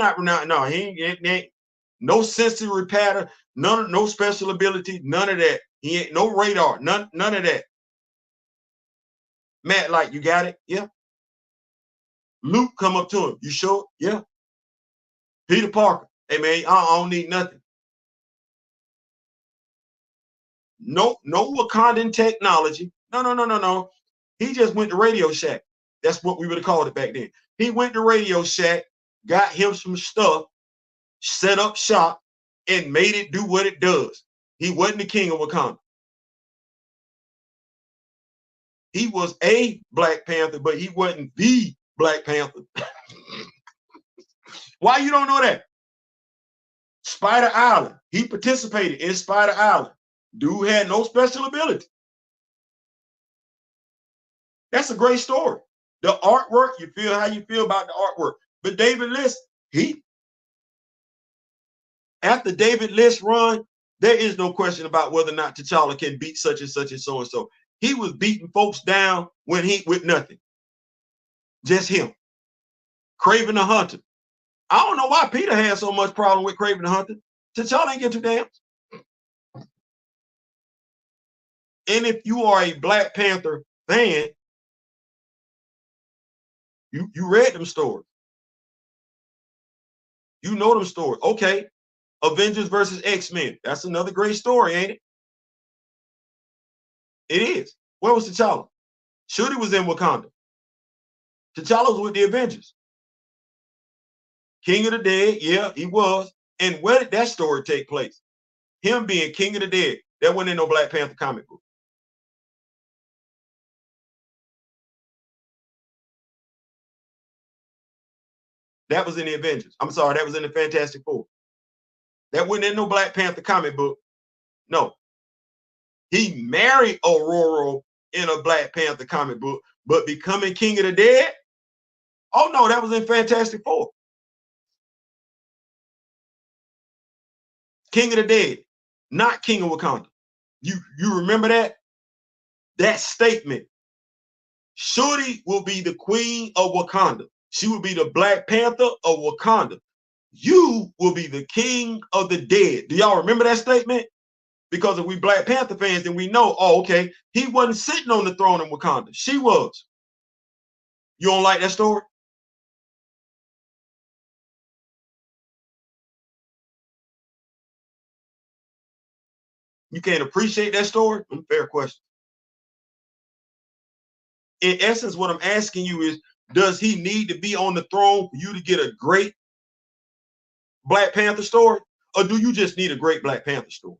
ain't no sensory pattern, no special ability, none of that. He ain't no radar, none of that. Matt, like, you got it? Yeah. Luke come up to him. You sure? Yeah. Peter Parker. Hey man, I don't need nothing. No Wakandan technology. No. He just went to Radio Shack. That's what we would have called it back then. He went to Radio Shack, got him some stuff, set up shop, and made it do what it does. He wasn't the king of Wakanda. He was a Black Panther, but he wasn't the Black Panther. Why you don't know that? Spider Island. He participated in Spider Island. Dude had no special ability. That's a great story. The artwork, you feel how you feel about the artwork. But David List, after David List run, there is no question about whether or not T'Challa can beat such and such and so and so. He was beating folks down when he with nothing. Just him. Kraven the Hunter. I don't know why Peter had so much problem with Kraven the Hunter. T'Challa ain't get too damn. And if you are a Black Panther fan, you read them stories. You know them stories. Okay. Avengers versus X-Men. That's another great story, ain't it? It is. Where was T'Challa? Shuri was in Wakanda. T'Challa was with the Avengers. King of the Dead, yeah, he was. And where did that story take place? Him being King of the Dead. That wasn't in no Black Panther comic book. That was in the Avengers. I'm sorry, that was in the Fantastic Four. That wasn't in no Black Panther comic book. No. He married Aurora in a Black Panther comic book, but becoming King of the Dead? Oh no, that was in Fantastic Four. King of the Dead, not King of Wakanda. You remember that? That statement. Shuri will be the queen of Wakanda. She will be the Black Panther of Wakanda. You will be the king of the dead. Do y'all remember that statement? Because if we Black Panther fans, then we know, oh, okay, he wasn't sitting on the throne in Wakanda. She was. You don't like that story? You can't appreciate that story? Fair question. In essence, what I'm asking you is, does he need to be on the throne for you to get a great Black Panther story? Or do you just need a great Black Panther story?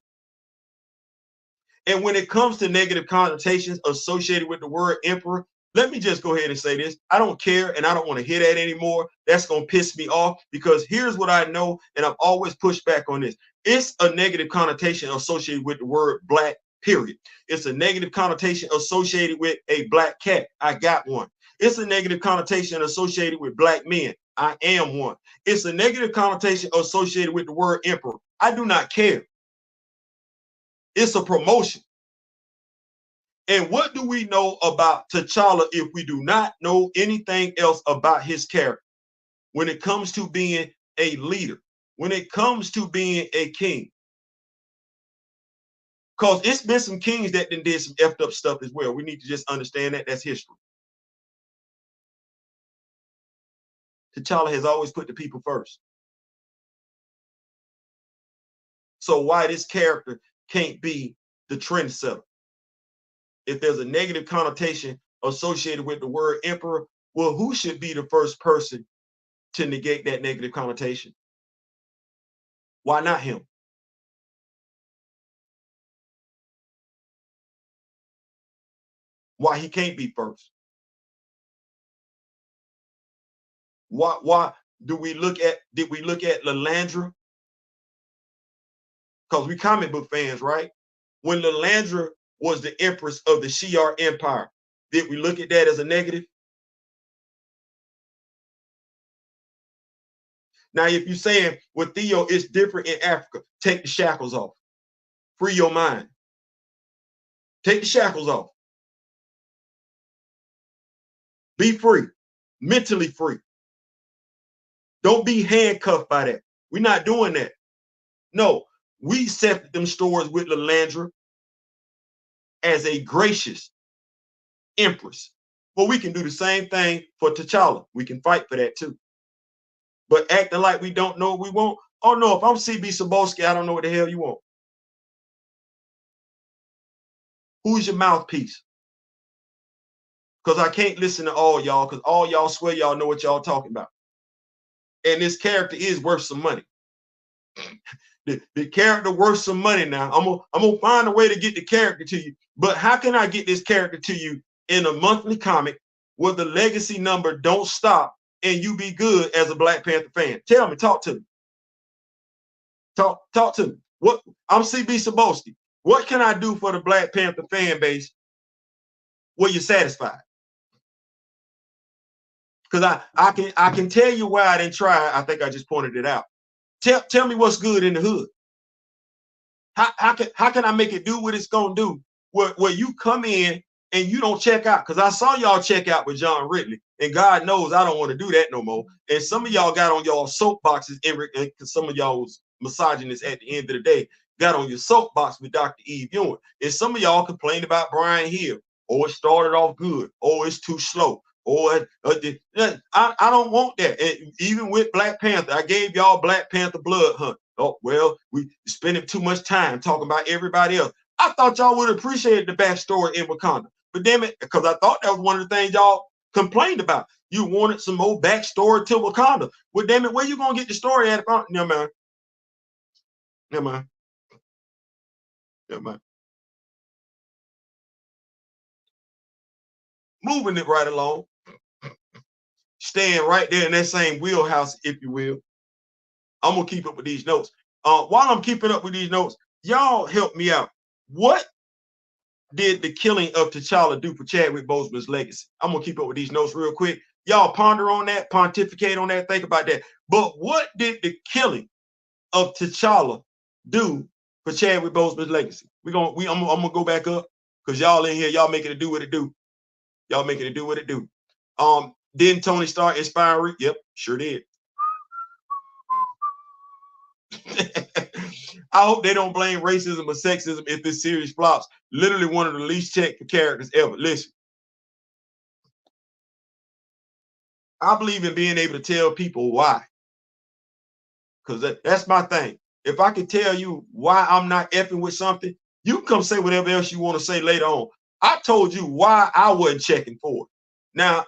And when it comes to negative connotations associated with the word emperor, let me just go ahead and say this. I don't care, and I don't want to hear that anymore. That's going to piss me off, because here's what I know, and I've always pushed back on this. It's a negative connotation associated with the word black, period. It's a negative connotation associated with a black cat. I got one. It's a negative connotation associated with black men. I am one. It's a negative connotation associated with the word emperor. I do not care. It's a promotion. And what do we know about T'Challa if we do not know anything else about his character? When it comes to being a leader, when it comes to being a king. Because it's been some kings that did some effed up stuff as well. We need to just understand that. That's history. T'Challa has always put the people first. So why this character can't be the trendsetter? If there's a negative connotation associated with the word emperor, well, who should be the first person to negate that negative connotation? Why not him? Why he can't be first? Why did we look at Lilandra? Because we comic book fans, right? When Lilandra was the empress of the Shi'ar Empire, did we look at that as a negative? Now, if you're saying, well, Theo, it's different in Africa, take the shackles off. Free your mind. Take the shackles off. Be free. Mentally free. Don't be handcuffed by that. We're not doing that. No, we accepted them stories with Lilandra as a gracious empress. Well, we can do the same thing for T'Challa. We can fight for that too. But acting like we don't know what we want. Oh no, if I'm CB Cebulski, I don't know what the hell you want. Who's your mouthpiece? Because I can't listen to all y'all, because all y'all swear y'all know what y'all talking about. And this character is worth some money. The character worth some money now. I'm gonna find a way to get the character to you. But how can I get this character to you in a monthly comic where the legacy number don't stop and you be good as a Black Panther fan? Tell me, talk to me. Talk to me. What I'm CB Saboski. What can I do for the Black Panther fan base where you're satisfied? Because I can tell you why I didn't try. I think I just pointed it out. Tell me what's good in the hood. How can I make it do what it's gonna do? Where you come in and you don't check out? Because I saw y'all check out with John Ridley, and God knows I don't want to do that no more. And some of y'all got on y'all soapboxes, because some of y'all was misogynists at the end of the day, got on your soapbox with Dr. Eve Ewing. And some of y'all complained about Brian Hill. Oh, it started off good. Oh, it's too slow. Or I don't want that. And even with Black Panther, I gave y'all Black Panther Blood Hunt. Oh, well, we spending too much time talking about everybody else. I thought y'all would appreciate the backstory in Wakanda. But damn it, because I thought that was one of the things y'all complained about. You wanted some more backstory to Wakanda. Well, damn it, where you gonna get the story at? Never mind. Never mind. Never mind. Moving it right along. Staying right there in that same wheelhouse, if you will. I'm gonna keep up with these notes. While I'm keeping up with these notes, y'all help me out. What did the killing of T'Challa do for Chadwick Boseman's legacy? I'm gonna keep up with these notes real quick. Y'all ponder on that, pontificate on that, think about that. But what did the killing of T'Challa do for Chadwick Boseman's legacy? I'm gonna go back up because y'all in here, y'all making it do what it do. Y'all making it do what it do. Didn't Tony Stark inspire? Yep, sure did. I hope they don't blame racism or sexism if this series flops. Literally one of the least checked characters ever. Listen, I believe in being able to tell people why. Because that's my thing. If I can tell you why I'm not effing with something, you can come say whatever else you want to say later on. I told you why I wasn't checking for it. Now,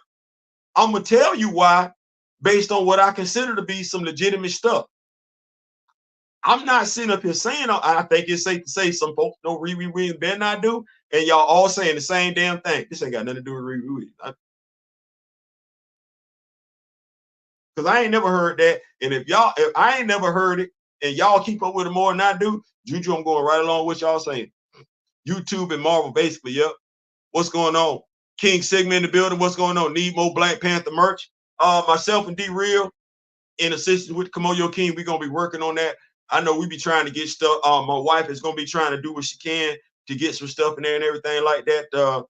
I'm going to tell you why based on what I consider to be some legitimate stuff. I'm not sitting up here saying, I think it's safe to say some folks know Riri better not do, and y'all all saying the same damn thing. This ain't got nothing to do with Riri. Because I ain't never heard that. And if I ain't never heard it, and y'all keep up with it more than I do, Juju, I'm going right along with y'all saying. YouTube and Marvel, basically, yep. What's going on? King Sigma in the building. What's going on? Need more Black Panther merch. Myself and D-Real, in assistance with Kamoyo King, we're going to be working on that. I know we be trying to get stuff. My wife is going to be trying to do what she can to get some stuff in there and everything like that.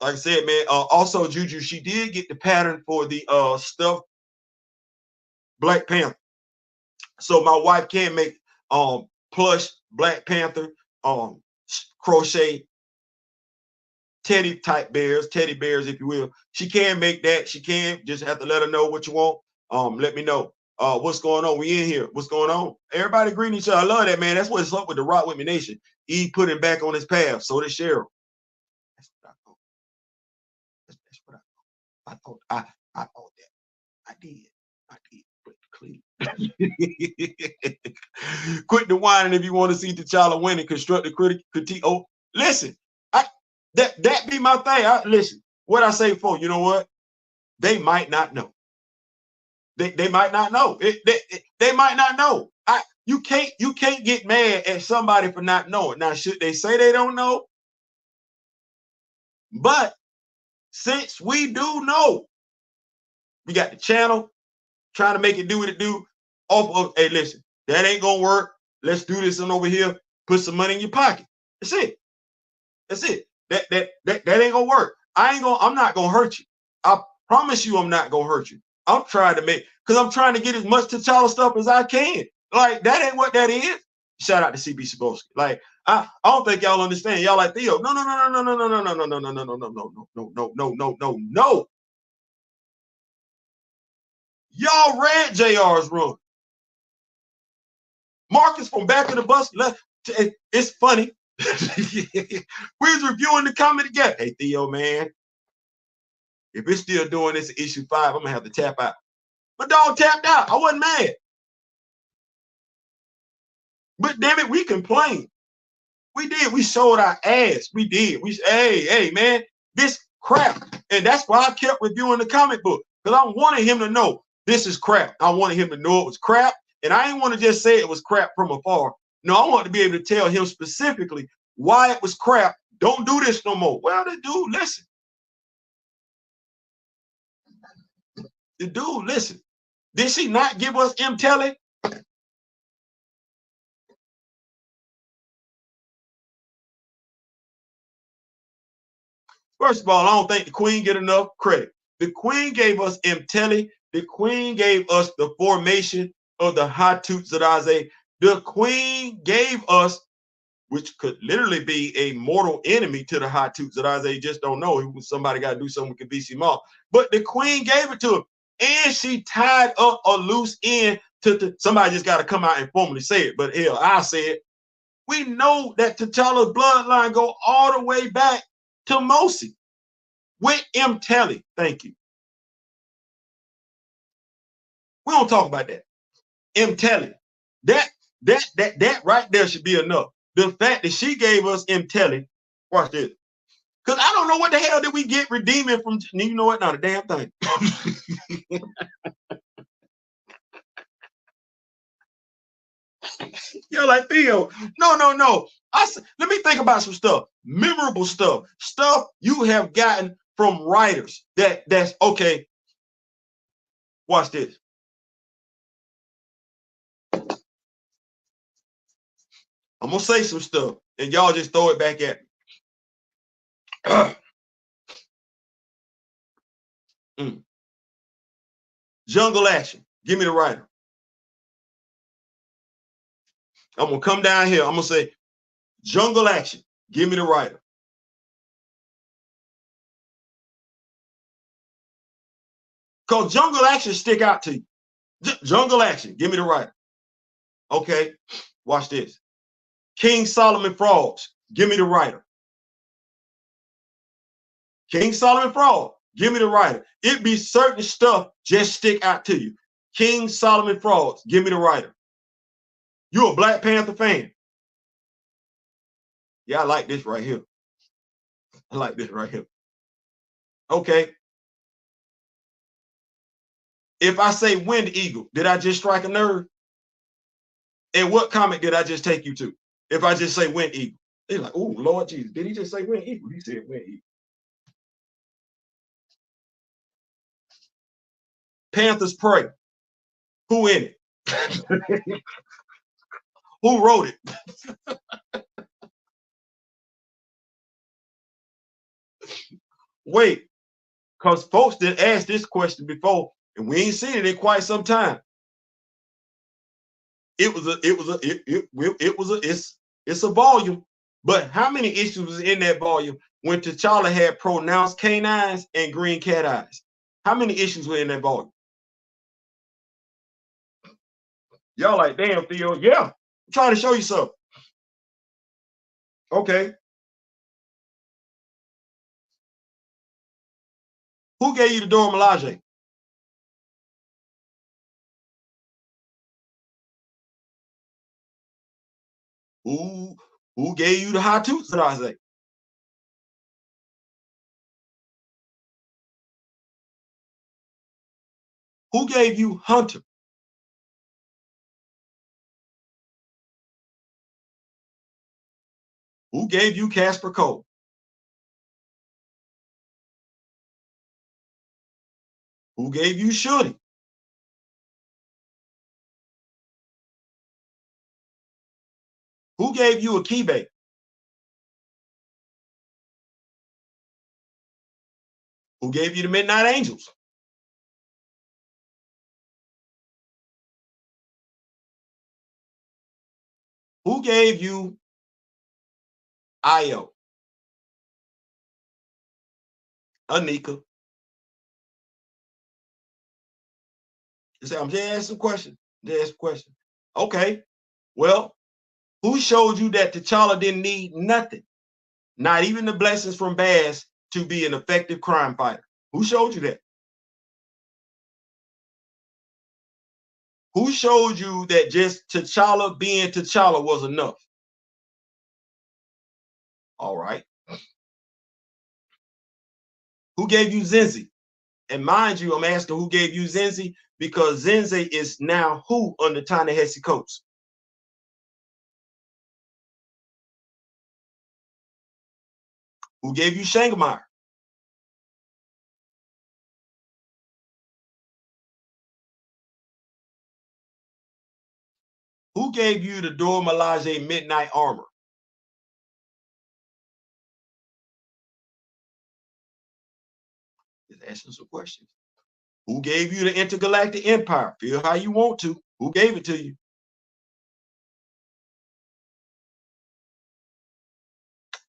Like I said, man, also Juju, she did get the pattern for the stuff Black Panther. So my wife can make plush Black Panther crochet teddy bears, if you will. She can make that. She can. Just have to let her know what you want. Let me know. What's going on? We in here. What's going on? Everybody greeting each other. I love that, man. That's what's up with the Rock With Me Nation. He put him back on his path. So did Cheryl. That's what I thought. That's what I thought. I thought that. I did. But clean. Quit the whining if you want to see T'Challa winning. Constructive critique. Oh, listen. That be my thing. Listen. What I say before, you know what? They might not know. They might not know. They might not know. You can't get mad at somebody for not knowing. Now, should they say they don't know? But since we do know, we got the channel trying to make it do what it do. Off of, hey, listen, that ain't gonna work. Let's do this one over here. Put some money in your pocket. That's it. That's it. That ain't gonna work. I'm not gonna hurt you. I promise you I'm not gonna hurt you. I'm trying to because I'm trying to get as much T'Challa stuff as I can. Like, that ain't what that is. Shout out to CB Saboski. Like, I don't think y'all understand. Y'all like, Theo, no. Y'all read JR's run. Marcus from back of the bus left. It's funny. We was reviewing the comment again. Hey, Theo, man. If it's still doing this issue 5, I'm gonna have to tap out. But dog tapped out. I wasn't mad. But damn it, we complained. We did. We showed our ass. We did. Hey, man, this crap. And that's why I kept reviewing the comic book. Because I wanted him to know this is crap. I wanted him to know it was crap. And I didn't want to just say it was crap from afar. No, I want to be able to tell him specifically why it was crap. Don't do this no more. Well, the dude, listen. The dude, listen. Did she not give us M. Telly? First of all, I don't think the Queen get enough credit. The Queen gave us M. Telly. The Queen gave us the formation of the Hatut Tadazé. The Queen gave us, which could literally be a mortal enemy to the Hatut Tadazé. Just don't know. Somebody got to do something with Kabisi Mall. But the Queen gave it to him. And she tied up a loose end to somebody just got to come out and formally say it. But hell, I say it. We know that T'Challa's bloodline go all the way back to Mosi with M. Telly. Thank you. We don't talk about that. M. Telly. That right there should be enough. The fact that she gave us M. Telly. Watch this. Because I don't know what the hell did we get redeeming from. You know what? Not a damn thing. You're like, Theo, no. Let me think about some stuff. Memorable stuff. Stuff you have gotten from writers that's okay. Watch this. I'm gonna say some stuff and y'all just throw it back at me. Jungle Action. Give me the writer. I'm gonna come down here. I'm gonna say Jungle Action. Give me the writer. Because Jungle Action stick out to you. Jungle Action. Give me the writer. Okay. Watch this. King Solomon Frogs. Give me the writer. King Solomon Frog. Give me the writer. It be certain stuff just stick out to you. King Solomon Frogs. Give me the writer. You a Black Panther fan? Yeah, I like this right here. I like this right here. Okay. If I say Wind Eagle, did I just strike a nerve? And what comic did I just take you to? If I just say Wind Eagle, they're like, oh, Lord Jesus, did he just say Wind Eagle? He said Wind Eagle. Panthers Prey. Who in it? Who wrote it? Wait, because folks did ask this question before, and we ain't seen it in quite some time. It's a volume, but how many issues was in that volume when T'Challa had pronounced canines and green cat eyes? How many issues were in that volume? Y'all like, damn, Theo, yeah. I'm trying to show you something. Okay. Who gave you the Dora Milaje? Who gave you the Hatut Tadazé? Who gave you Hunter? Who gave you Casper Cole? Who gave you Shorty? Who gave you Akibe? Who gave you the Midnight Angels? Who gave you Io? Anika. I'm just asking a question. Just ask a question. Okay. Well, who showed you that T'Challa didn't need nothing? Not even the blessings from Baz to be an effective crime fighter. Who showed you that? Who showed you that just T'Challa being T'Challa was enough? All right. Who gave you Zenzi? And mind you, I'm asking who gave you Zenzi, because Zenzi is now who under Ta-Nehisi Coates? Who gave you Shangemeyer? Who gave you the Dora Milaje Midnight Armor? Just asking some questions. Who gave you the Intergalactic Empire? Feel how you want to. Who gave it to you?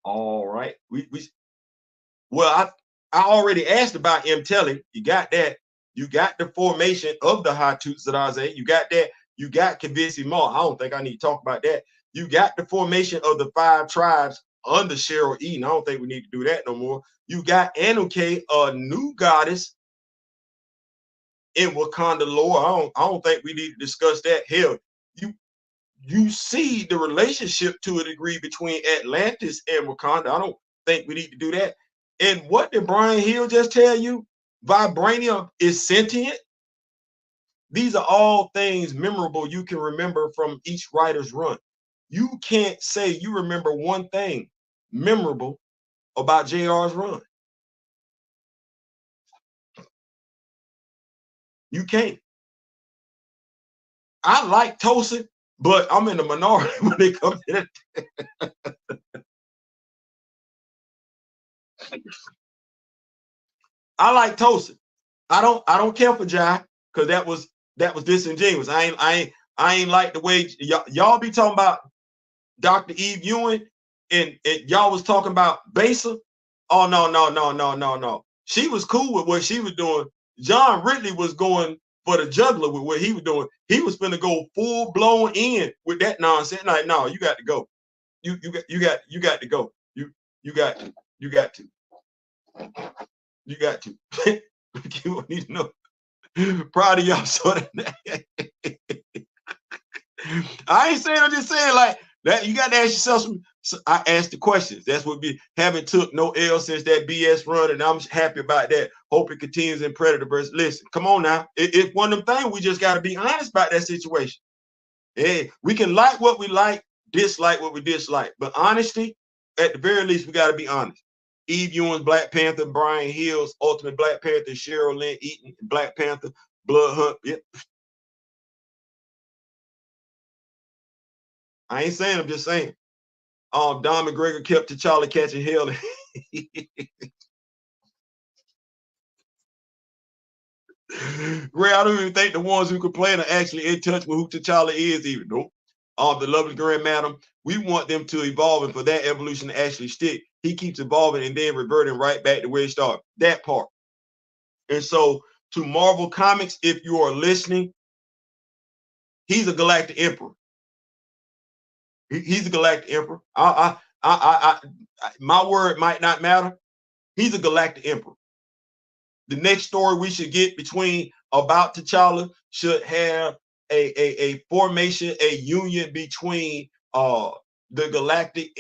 All right. Well, I already asked about M. Telly. You got that. You got the formation of the Hatu Zadaze. You got that. You got Kavisi Maw. I don't think I need to talk about that. You got the formation of the 5 tribes under Cheryl Eden. I don't think we need to do that no more. You got Anuke, a new goddess in Wakanda lore. I don't think we need to discuss that. Hell, you see the relationship to a degree between Atlantis and Wakanda. I don't think we need to do that. And what did Brian Hill just tell you? Vibranium is sentient. These are all things memorable you can remember from each writer's run. You can't say you remember one thing memorable about JR's run. You can't. I like Tosin, but I'm in the minority when it comes to that. I like Tosin. I don't care for Jai, because that was disingenuous. I ain't like the way y'all be talking about Dr. Eve Ewing, and y'all was talking about Besa. Oh no. She was cool with what she was doing. John Ridley was going for the juggler with what he was doing. He was finna go full blown in with that nonsense. Like, no, you got to go. You got to go. You got to. You got to. You got to. You need to know. Proud of y'all. So I ain't saying, I'm just saying like that. You got to ask yourself some. I asked the questions. That's what we haven't took no L since that BS run, and I'm happy about that. Hope it continues in Predator versus. Listen, come on now. It's one of them things. We just got to be honest about that situation. Hey, we can like what we like, dislike what we dislike, but honesty, at the very least, we got to be honest. Eve Ewing's Black Panther, Brian Hill's Ultimate Black Panther, Cheryl Lynn Eaton, Black Panther, Blood Hunt. Yep. I ain't saying, I'm just saying. Don McGregor kept T'Challa catching hell. Ray, I don't even think the ones who complain are actually in touch with who T'Challa is, even. Nope. The lovely Grand Madam, we want them to evolve, and for that evolution to actually stick. He keeps evolving and then reverting right back to where he started. That part. And so, to Marvel Comics, if you are listening, he's a galactic emperor. He's a galactic emperor. My word might not matter. He's a galactic emperor. The next story we should get between about T'Challa should have a formation, a union between the Galactic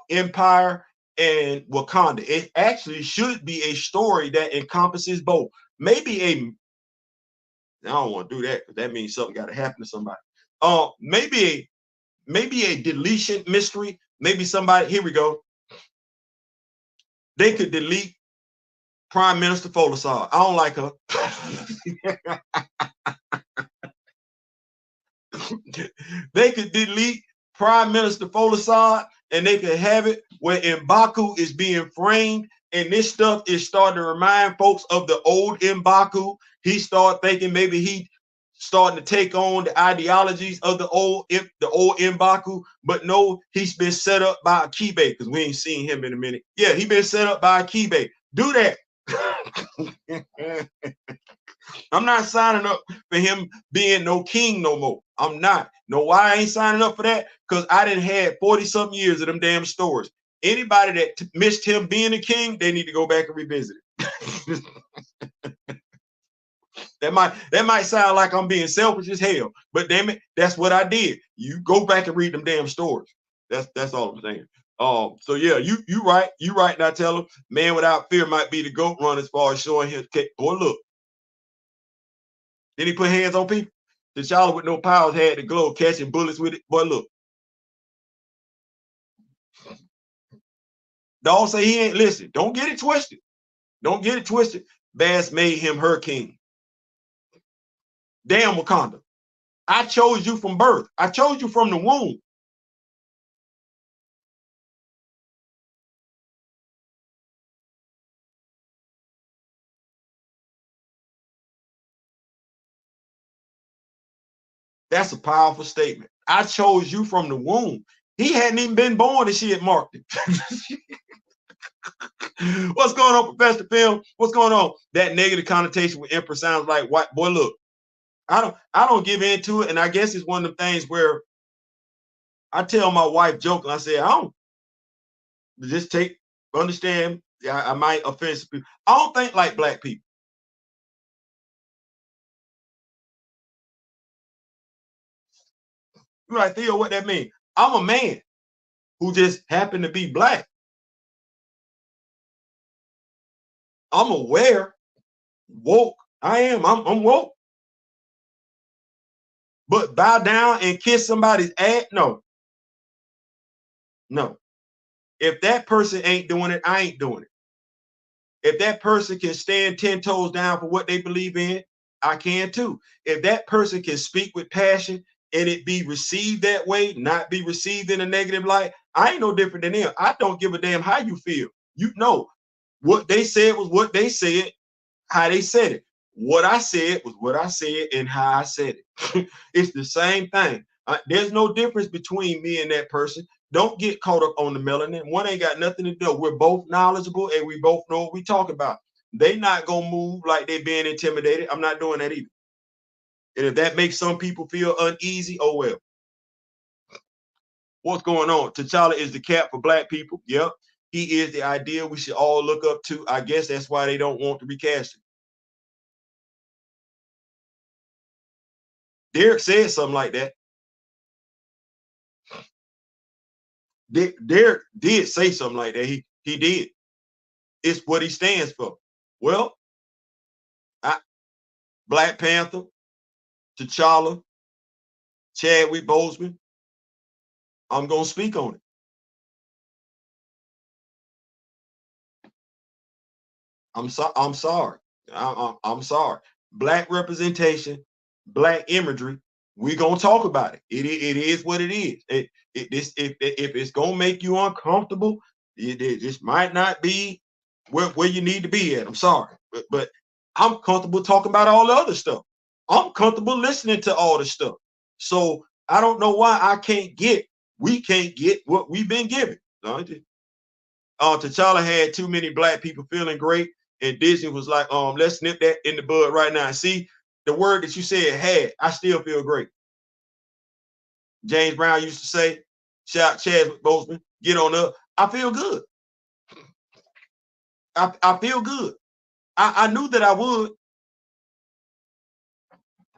Empire and Wakanda. It actually should be a story that encompasses both. Maybe I don't want to do that because that means something got to happen to somebody. Maybe a deletion mystery. Maybe somebody, here we go. They could delete Prime Minister Folasar. I don't like her. They could delete Prime Minister Folasar, and they could have it where M'Baku is being framed, and this stuff is starting to remind folks of the old M'Baku. He started thinking maybe he starting to take on the ideologies of the old M'Baku, but no, he's been set up by Akibe, because we ain't seen him in a minute. Yeah, he been set up by Akibe. Do that. I'm not signing up for him being no king no more. I'm not. Know why I ain't signing up for that? Because I didn't have 40-something years of them damn stories. Anybody that missed him being a king, they need to go back and revisit it. That might sound like I'm being selfish as hell, but damn it, that's what I did. You go back and read them damn stories. That's all I'm saying. So yeah, you right. You right. Now tell him, man without fear might be the GOAT run as far as showing his boy. Look, then he put hands on people. T'Challa with no powers had the glow, catching bullets with it. Boy, look. Dog say he ain't listen. Don't get it twisted. Don't get it twisted. Bass made him her king. Damn Wakanda. I chose you from birth. I chose you from the womb. That's a powerful statement. I chose you from the womb. He hadn't even been born and she had marked it. What's going on, Professor Phil? What's going on? That negative connotation with Emperor sounds like what? Boy, look, I don't give into it. And I guess it's one of the things where I tell my wife joking, I say, I don't just understand, I might offend some people. I don't think like black people. You're like, Theo, what that mean? I'm a man who just happened to be black. I'm aware, woke. I'm woke. But bow down and kiss somebody's ass? No. No. If that person ain't doing it, I ain't doing it. If that person can stand 10 toes down for what they believe in, I can too. If that person can speak with passion and it be received that way, not be received in a negative light, I ain't no different than them. I don't give a damn how you feel. You know, what they said was what they said, how they said it. What I said was what I said and how I said it. It's the same thing. There's no difference between me and that person. Don't get caught up on the melanin. One ain't got nothing to do. We're both knowledgeable and we both know what we talk about. They not gonna move like they being intimidated. I'm not doing that either. And if that makes some people feel uneasy, oh well. What's going on? T'Challa is the cap for black people. Yep. He is the ideal we should all look up to. I guess that's why they don't want to recast him. Derek said something like that. Derek did say something like that. He did. It's what he stands for. Well, Black Panther, T'Challa, Chadwick Boseman. I'm gonna speak on it. I'm sorry. I'm sorry. Black representation, black imagery. We're gonna talk about it. It is what it is. If it's gonna make you uncomfortable, this might not be where you need to be at. I'm sorry, but I'm comfortable talking about all the other stuff. I'm comfortable listening to all the stuff. So I don't know why we can't get what we've been given. T'Challa had too many black people feeling great, and Disney was like, let's nip that in the bud right now. See, the word that you said had, I still feel great. James Brown used to say, shout Chadwick Boseman, get on up. I feel good. I feel good. I knew that I would.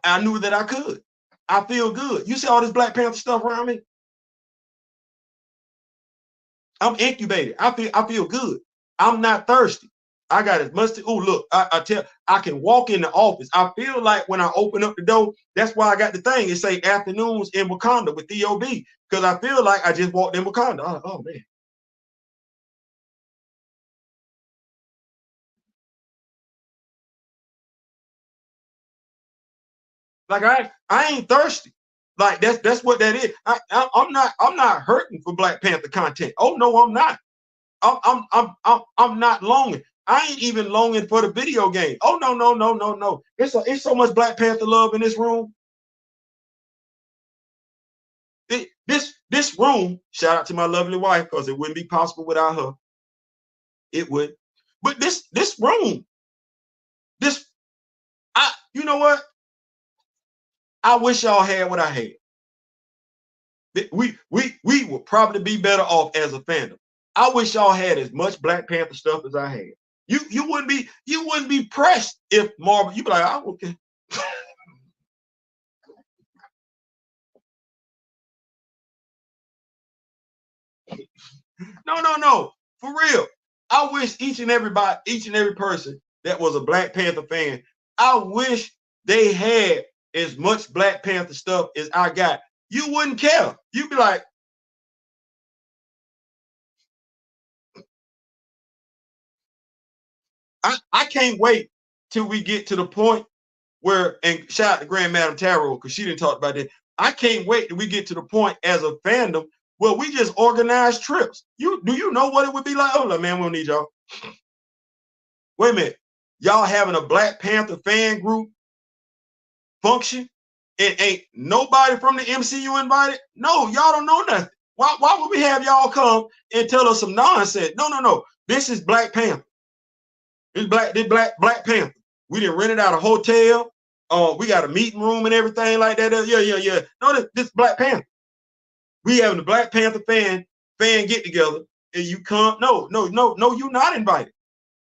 I knew that I could. I feel good. You see all this Black Panther stuff around me? I'm incubated. I feel good. I'm not thirsty. I got as much to, oh, look, I can walk in the office. I feel like when I open up the door, that's why I got the thing. It say afternoons in Wakanda with Theo B. Because I feel like I just walked in Wakanda. Oh man. Like I ain't thirsty. Like that's what that is. I'm not hurting for Black Panther content. Oh no, I'm not. I'm not longing. I ain't even longing for the video game. Oh no. It's so much Black Panther love in this room. This room, shout out to my lovely wife, because it wouldn't be possible without her. It would. But this room, you know what? I wish y'all had what I had. We would probably be better off as a fandom. I wish y'all had as much Black Panther stuff as I had. You wouldn't be pressed if Marvel. You'd be like, oh, okay. No. For real. I wish each and every person that was a Black Panther fan, I wish they had as much Black Panther stuff as I got. You wouldn't care. You'd be like, I can't wait till we get to the point where, and shout out to Grand Madam Tarot because she didn't talk about that. I can't wait till we get to the point as a fandom where we just organize trips. Do you know what it would be like? Oh, man, we don't need y'all. Wait a minute. Y'all having a Black Panther fan group function and ain't nobody from the MCU invited? No, y'all don't know nothing. Why would we have y'all come and tell us some nonsense? No. This is Black Panther. This Black Panther. We didn't rent it out a hotel. We got a meeting room and everything like that. Yeah. No, this Black Panther. We having the Black Panther fan get together, and you come. No, you're not invited.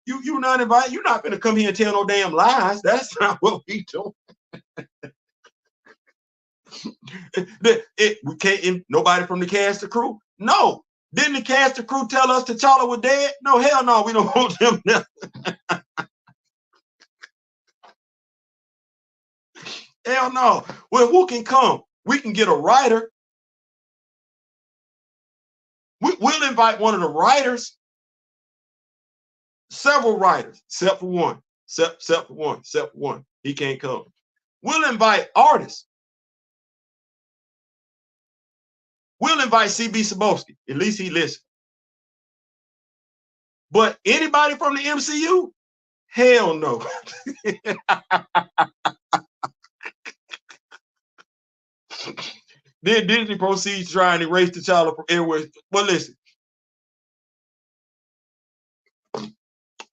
You not invited. You're not gonna come here and tell no damn lies. That's not what we do. We can't. Nobody from the cast or crew. No. Didn't the cast or crew tell us T'Challa was dead? No, hell no. We don't want them. Hell no. Well, who can come? We can get a writer. We'll invite one of the writers. Several writers, except for one. Except for one. He can't come. We'll invite artists. We'll invite CB Sabowski. At least he listens. But anybody from the MCU? Hell no. Then Disney proceeds to try and erase T'Challa from everywhere. Well, listen.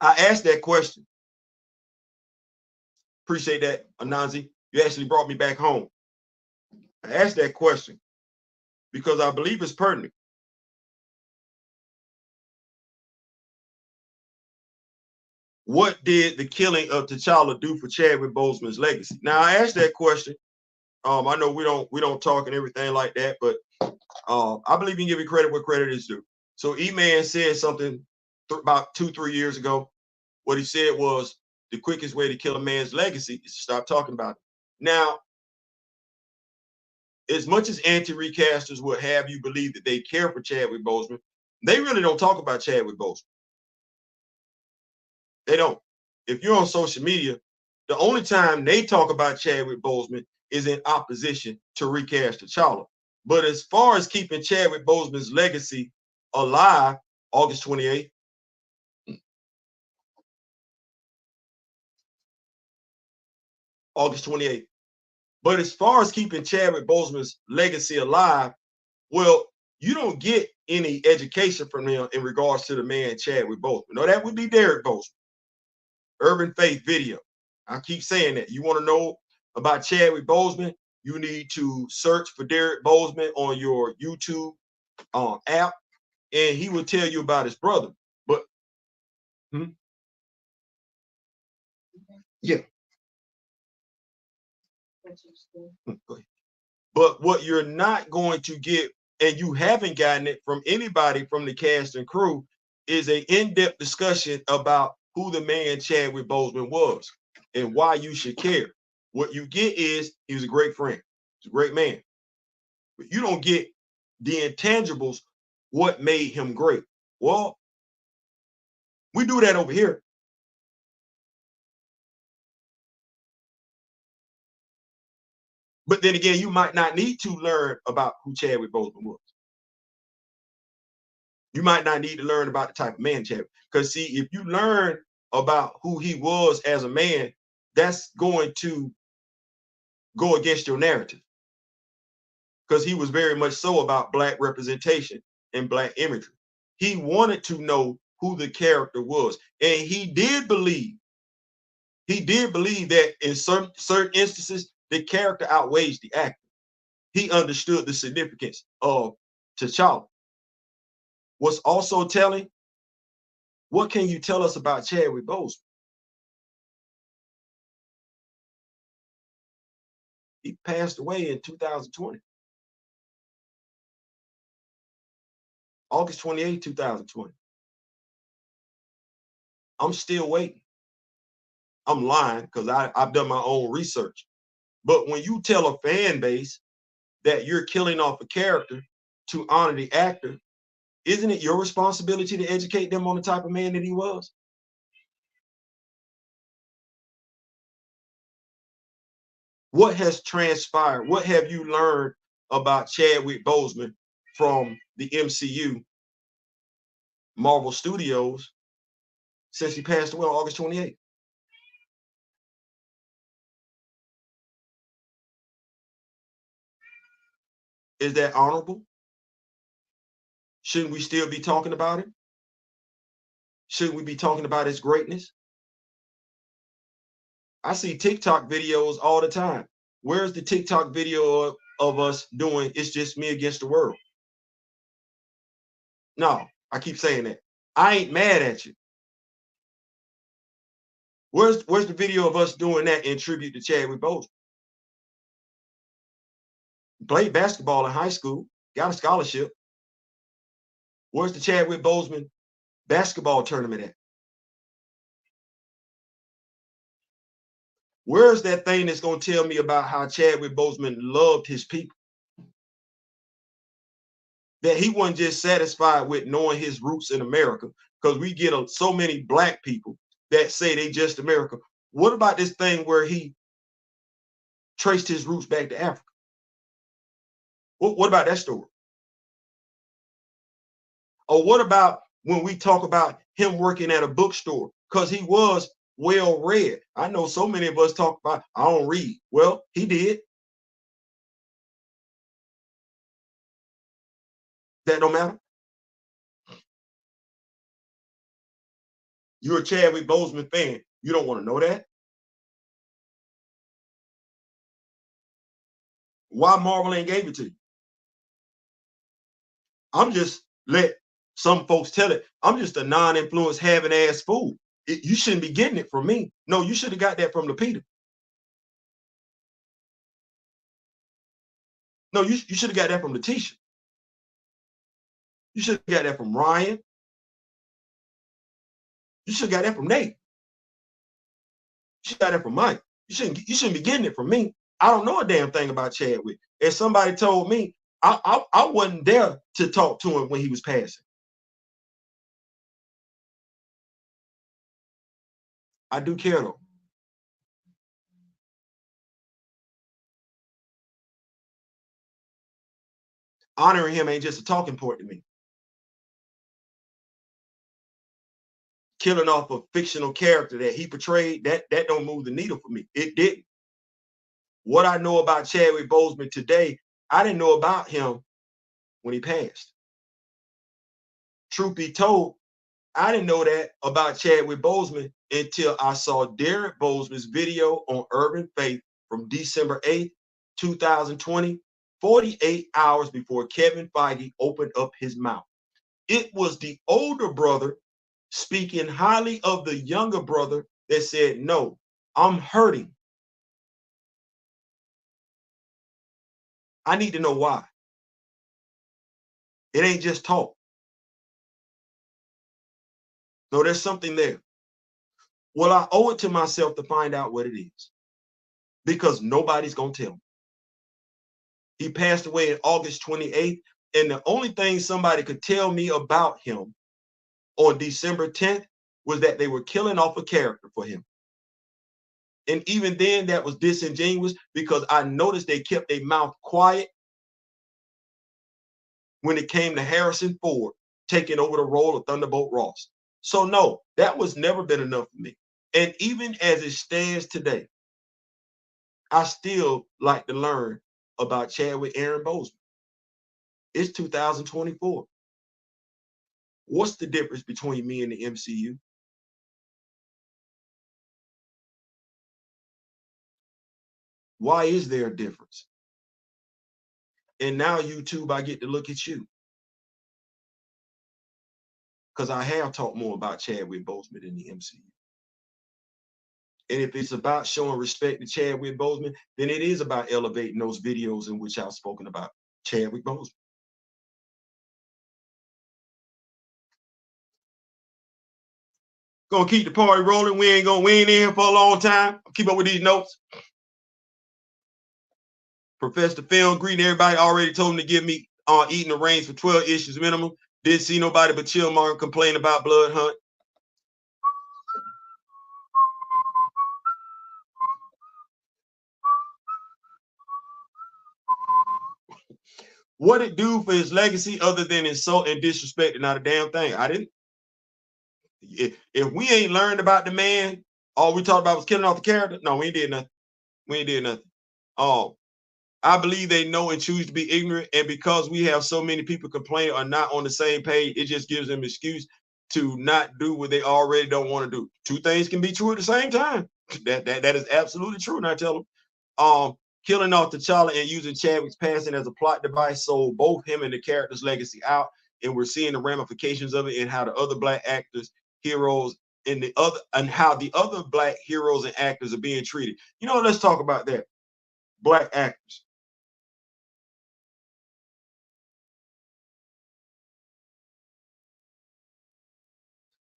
I asked that question. Appreciate that, Anansi. You actually brought me back home. I asked that question because I believe it's pertinent. What did the killing of T'Challa do for Chadwick Boseman's legacy? Now, I asked that question. I know we don't talk and everything like that, but I believe you can give you credit where credit is due. So E-Man said something about 2-3 years ago. What he said was the quickest way to kill a man's legacy is to stop talking about it. Now, as much as anti-recasters would have you believe that they care for Chadwick Boseman, they really don't talk about Chadwick Boseman. They don't. If you're on social media, the only time they talk about Chadwick Boseman is in opposition to recast T'Challa. But as far as keeping Chadwick Boseman's legacy alive, August 28th, August 28th. But as far as keeping Chadwick Boseman's legacy alive, well, you don't get any education from him in regards to the man Chadwick Boseman. No, that would be Derek Boseman. Urban Faith video. I keep saying that. You want to know about Chadwick Boseman? You need to search for Derek Boseman on your YouTube app, and he will tell you about his brother. But yeah. But what you're not going to get, and you haven't gotten it from anybody from the cast and crew, is an in-depth discussion about who the man Chadwick Boseman was and why you should care. What you get is he was a great friend. He's a great man. But you don't get the intangibles, what made him great. Well, we do that over here. But then again, you might not need to learn about who Chadwick Boseman was. You might not need to learn about the type of man Chadwick. Because see, if you learn about who he was as a man, that's going to go against your narrative. Because he was very much so about Black representation and Black imagery. He wanted to know who the character was. And he did believe that in certain instances, the character outweighs the actor. He understood the significance of T'Challa. What's also telling, what can you tell us about Chadwick Boseman? He passed away in 2020. August 28, 2020. I'm still waiting. I'm lying because I've done my own research. But when you tell a fan base that you're killing off a character to honor the actor, isn't it your responsibility to educate them on the type of man that he was? What has transpired? What have you learned about Chadwick Boseman from the MCU, Marvel Studios, since he passed away on August 28th? Is that honorable? Shouldn't we still be talking about it? Shouldn't we be talking about his greatness? I see TikTok videos all the time. Where's the TikTok video of us doing "It's Just Me Against the World"? No, I keep saying that. I ain't mad at you. Where's the video of us doing that in tribute to Chadwick Boseman? Played basketball in high school, got a scholarship. Where's the Chadwick Boseman basketball tournament at? Where's that thing that's going to tell me about how Chadwick Boseman loved his people? That he wasn't just satisfied with knowing his roots in America, because we get so many Black people that say they just America. What about this thing where he traced his roots back to Africa? What about that story? Or what about when we talk about him working at a bookstore? Because he was well read. I know so many of us talk about, I don't read. Well, he did. That don't matter. You're a Chadwick Boseman fan. You don't want to know that? Why Marvel ain't gave it to you? I'm just let some folks tell it. I'm just a non-influence having ass fool. You shouldn't be getting it from me. No, you should have got that from Lupita. No, you should have got that from Letitia. You should have got that from Ryan. You should have got that from Nate. You should have got that from Mike. You shouldn't be getting it from me. I don't know a damn thing about Chadwick. If somebody told me, I wasn't there to talk to him when he was passing. I do care though. Honoring him ain't just a talking point to me. Killing off a fictional character that he portrayed, that don't move the needle for me. It didn't. What I know about Chadwick Boseman today, I didn't know about him when he passed. Truth be told, I didn't know that about Chadwick Boseman until I saw Derek Boseman's video on Urban Faith from December 8th, 2020, 48 hours before Kevin Feige opened up his mouth. It was the older brother speaking highly of the younger brother that said, no, I'm hurting. I need to know why. It ain't just talk. No, there's something there. Well, I owe it to myself to find out what it is, because nobody's going to tell me. He passed away on August 28th, and the only thing somebody could tell me about him on December 10th was that they were killing off a character for him. And even then, that was disingenuous, because I noticed they kept their mouth quiet when it came to Harrison Ford taking over the role of Thunderbolt Ross. So no, that was never been enough for me. And even as it stands today, I still like to learn about Chadwick Aaron Boseman. It's 2024. What's the difference between me and the MCU? Why is there a difference? And now YouTube, I get to look at you, because I have talked more about Chadwick Boseman in the MCU. And if it's about showing respect to Chadwick Boseman, then it is about elevating those videos in which I've spoken about Chadwick Boseman. Gonna keep the party rolling. We ain't in here for a long time. Keep up with these notes. Professor Phil greeting everybody. Already told him to give me eating the range for 12 issues minimum. Didn't see nobody but Chill Martin complain about Blood Hunt. What it do for his legacy other than insult and disrespect? Not a damn thing. I didn't. If we ain't learned about the man, all we talked about was killing off the character. No, we ain't did nothing. We ain't did nothing. I believe they know and choose to be ignorant, and because we have so many people complain or not on the same page, it just gives them an excuse to not do what they already don't want to do. Two things can be true at the same time. That is absolutely true. And I tell them, killing off T'Challa and using Chadwick's passing as a plot device sold both him and the character's legacy out, and we're seeing the ramifications of it and how the other black actors, heroes, and how the other black heroes and actors are being treated. You know, let's talk about that. Black actors.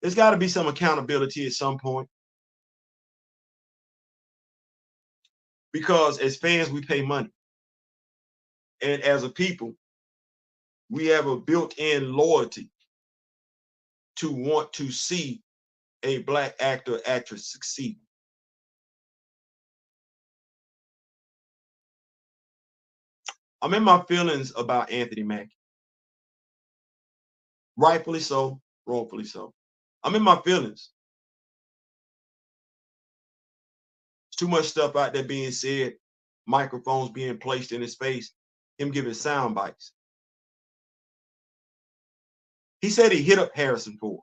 There's got to be some accountability at some point, because as fans, we pay money. And as a people, we have a built-in loyalty to want to see a black actor or actress succeed. I'm in my feelings about Anthony Mackie. Rightfully so, wrongfully so. I'm in my feelings. There's too much stuff out there being said, microphones being placed in his face, him giving sound bites. He said he hit up Harrison Ford,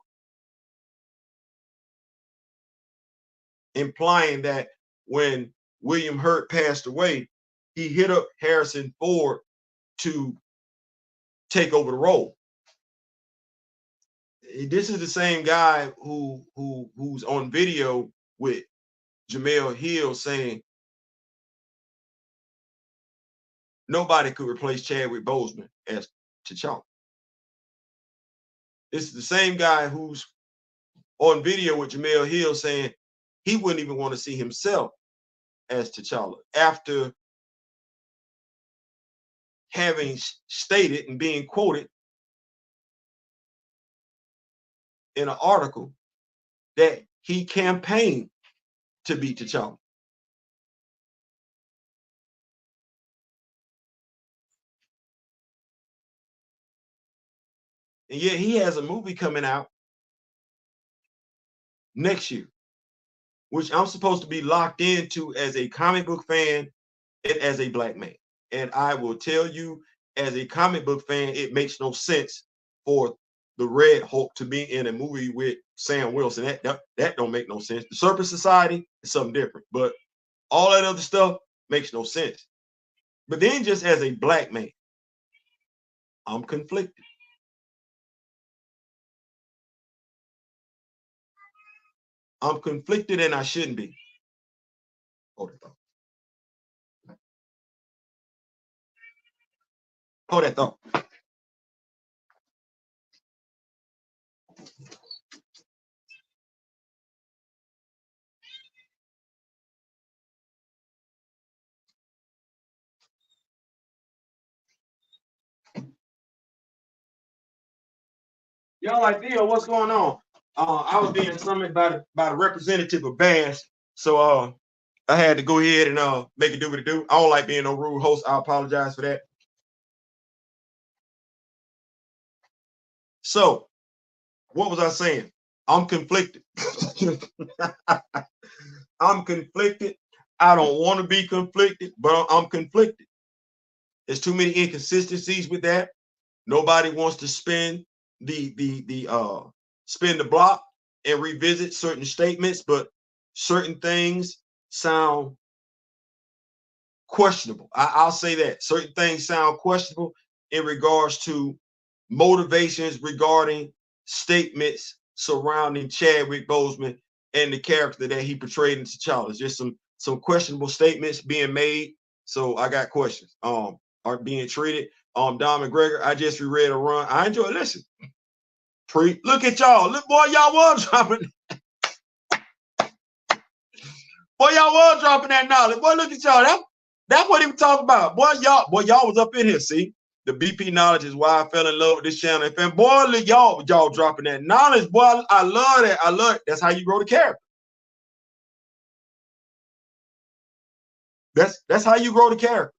implying that when William Hurt passed away, he hit up Harrison Ford to take over the role. This is the same guy who's on video with Jamel Hill saying nobody could replace Chadwick Boseman as T'Challa. This is the same guy who's on video with Jamel Hill saying he wouldn't even want to see himself as T'Challa after having stated and being quoted in an article that he campaigned to be T'Challa. And yet he has a movie coming out next year, which I'm supposed to be locked into as a comic book fan and as a black man. And I will tell you, as a comic book fan, it makes no sense for the Red Hulk to be in a movie with Sam Wilson. That don't make no sense. The Serpent Society is something different, but all that other stuff makes no sense. But then just as a black man, I'm conflicted. I'm conflicted and I shouldn't be. Hold that thought. Hold that thought. Y'all like, Theo, what's going on? I was being summoned by the representative of Bass, so I had to go ahead and make it do what it do. I don't like being no rude host. I apologize for that. So, what was I saying? I'm conflicted. I'm conflicted. I don't want to be conflicted, but I'm conflicted. There's too many inconsistencies with that. Nobody wants to spin the block and revisit certain statements, but certain things sound questionable. I'll say that certain things sound questionable in regards to motivations regarding statements surrounding Chadwick Boseman and the character that he portrayed in T'Challa. Just some questionable statements being made. So I got questions. Are being treated. Don McGregor, I just reread a run. I enjoy. Listen, look at y'all. Look, boy, y'all was dropping. Boy, y'all was dropping that knowledge. Boy, look at y'all. That's what he was talking about. Boy, y'all was up in here. See, the BP knowledge is why I fell in love with this channel. And boy, look, y'all dropping that knowledge. Boy, I love that. I love it. That's how you grow the character. That's how you grow the character.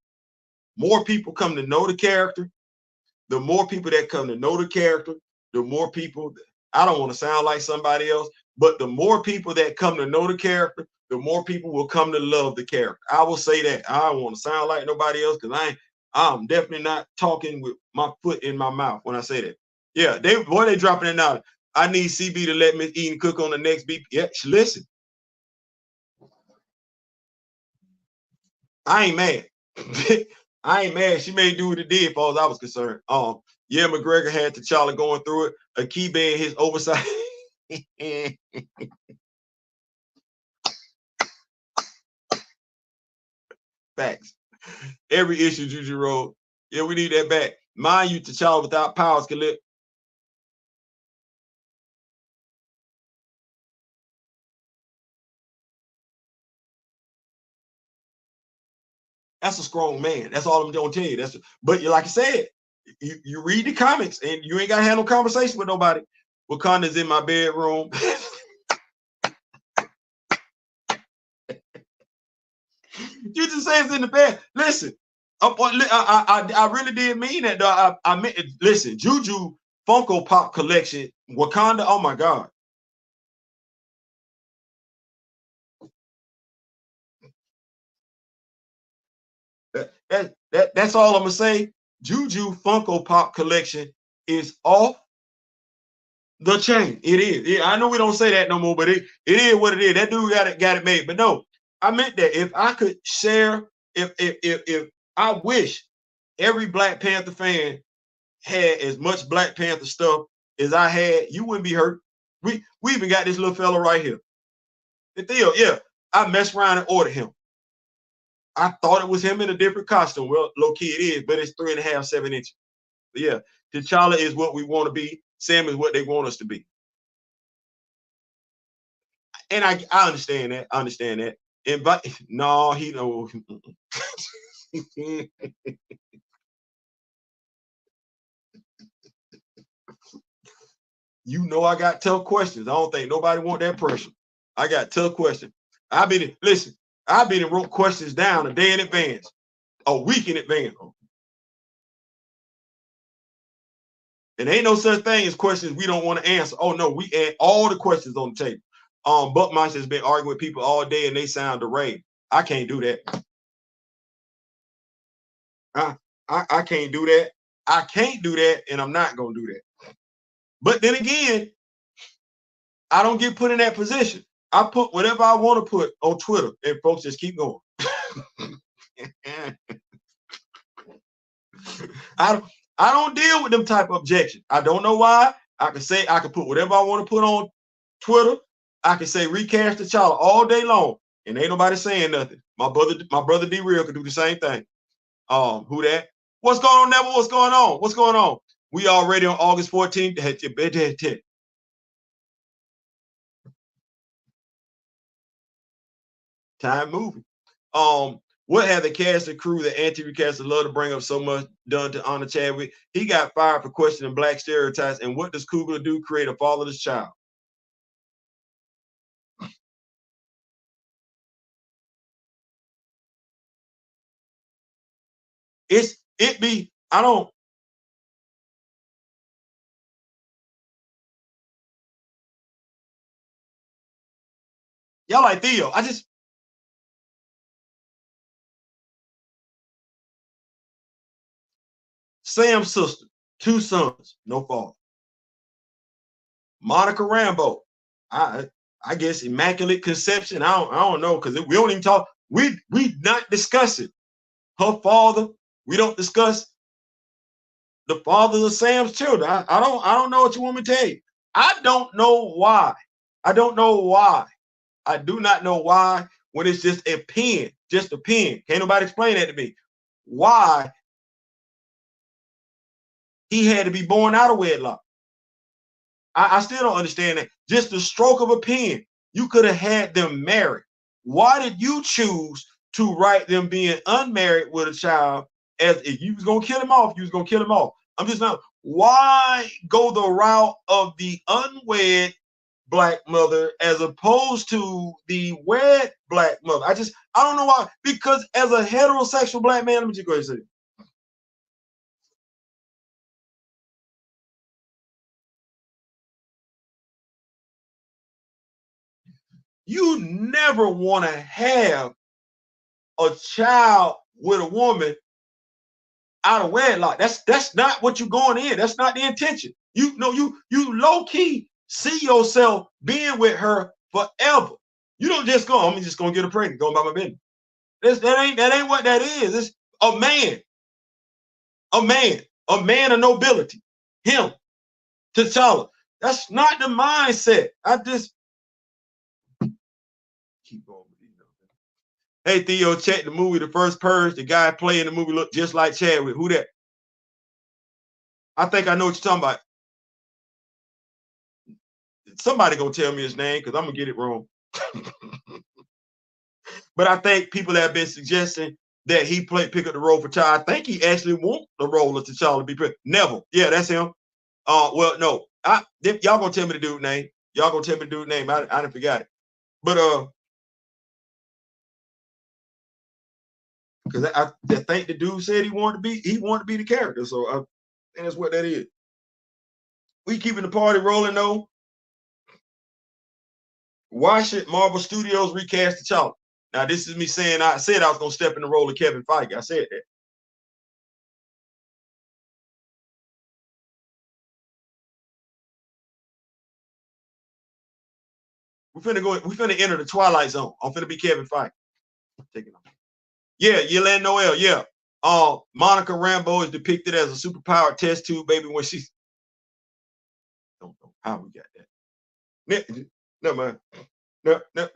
More people come to know the character. The more people that come to know the character, the more people, I don't want to sound like somebody else, but the more people that come to know the character, the more people will come to love the character. I will say that. I don't want to sound like nobody else because I'm definitely not talking with my foot in my mouth when I say that. Yeah, they dropping it now. I need CB to let me eat and cook on the next beat. Yeah, listen. I ain't mad. I ain't mad. She may do what it did, as far as I was concerned. Yeah, McGregor had T'Challa going through it. Akibe and his oversight. Facts. Every issue, Juju Road. Yeah, we need that back. Mind you, T'Challa without powers can live. That's a strong man. That's all I'm gonna tell you. But like I said, you read the comics and you ain't gotta have no conversation with nobody. Wakanda's in my bedroom. You just say it's in the bed. Listen, I really did mean that. Though. I meant, listen, Juju Funko Pop collection, Wakanda. Oh my God. That's all I'm gonna say. Juju Funko Pop collection is off the chain. It is. I know we don't say that no more, but it is what it is. That dude got it made. But no, I meant that if I could share, if I wish every Black Panther fan had as much Black Panther stuff as I had, you wouldn't be hurt. We even got this little fella right here. Theo, yeah, I messed around and ordered him. I thought it was him in a different costume. Well, low key it is, but it's 3.5, 7 inches. But yeah, T'Challa is what we want to be. Sam is what they want us to be. And I understand that. I understand that. But no, he don't. You know I got tough questions. I don't think nobody want that pressure. I got tough questions. I've been and wrote questions down a day in advance, a week in advance. And ain't no such thing as questions we don't want to answer. Oh no, we add all the questions on the table. Buckmeister has been arguing with people all day and they sound deranged. I can't do that. I can't do that. I can't do that, and I'm not gonna do that. But then again, I don't get put in that position. I put whatever I want to put on Twitter, and folks just keep going. I don't deal with them type of objections. I don't know why. I can put whatever I want to put on Twitter. I can say recast T'Challa all day long, and ain't nobody saying nothing. My brother D Real could do the same thing. Who that? What's going on, Neville? What's going on? What's going on? We already on August 14th. Time moving. What have the cast and crew, the anti-recasters love to bring up so much done to honor Chadwick? He got fired for questioning Black stereotypes. And what does Coogler do? Create a fatherless child. I don't. Y'all like Theo. Sam's sister, 2 sons, no father. Monica Rambeau, I guess immaculate conception. I don't know because we don't even talk. We not discussing her father. We don't discuss the fathers of Sam's children. I don't know what you want me to tell you. I don't know why. I don't know why. I do not know why when it's just a pen. Can't nobody explain that to me. Why he had to be born out of wedlock. I still don't understand that. Just the stroke of a pen, you could have had them married. why did you choose to write them being unmarried with a child? As if you was gonna kill him off, you was gonna kill him off. I'm just not. Why go the route of the unwed black mother as opposed to the wed black mother? I don't know why. Because as a heterosexual black man, let me just go ahead and say it. You never want to have a child with a woman out of wedlock. That's not what you're going in. That's not the intention. You know, you low key see yourself being with her forever. You don't just go, I'm just gonna get her pregnant, going by my business. That ain't what that is. It's a man of nobility. Him, T'Challa. That's not the mindset. I just keep going. Hey Theo, check the movie The First Purge. The guy playing the movie looked just like Chadwick. Who that? I think I know what you're talking about. Somebody gonna tell me his name because I'm gonna get it wrong. But I think people have been suggesting that he pick up the role for T'Challa. I think he actually want the role of T'Challa to be put. Neville. Yeah, that's him. Well, no. Y'all gonna tell me the dude name. Y'all gonna tell me the dude name. I didn't forget it. But because I think the dude said he wanted to be the character. So and that's what that is. We keeping the party rolling though. Why should Marvel Studios recast T'Challa? Now, this is me saying I said I was going to step in the role of Kevin Feige. I said that. We finna enter the Twilight Zone. I'm finna be Kevin Feige. Take it off. Yeah, Yelena Noel, yeah. Monica Rambeau is depicted as a superpowered test tube baby when she's don't know how we got that. Never mind.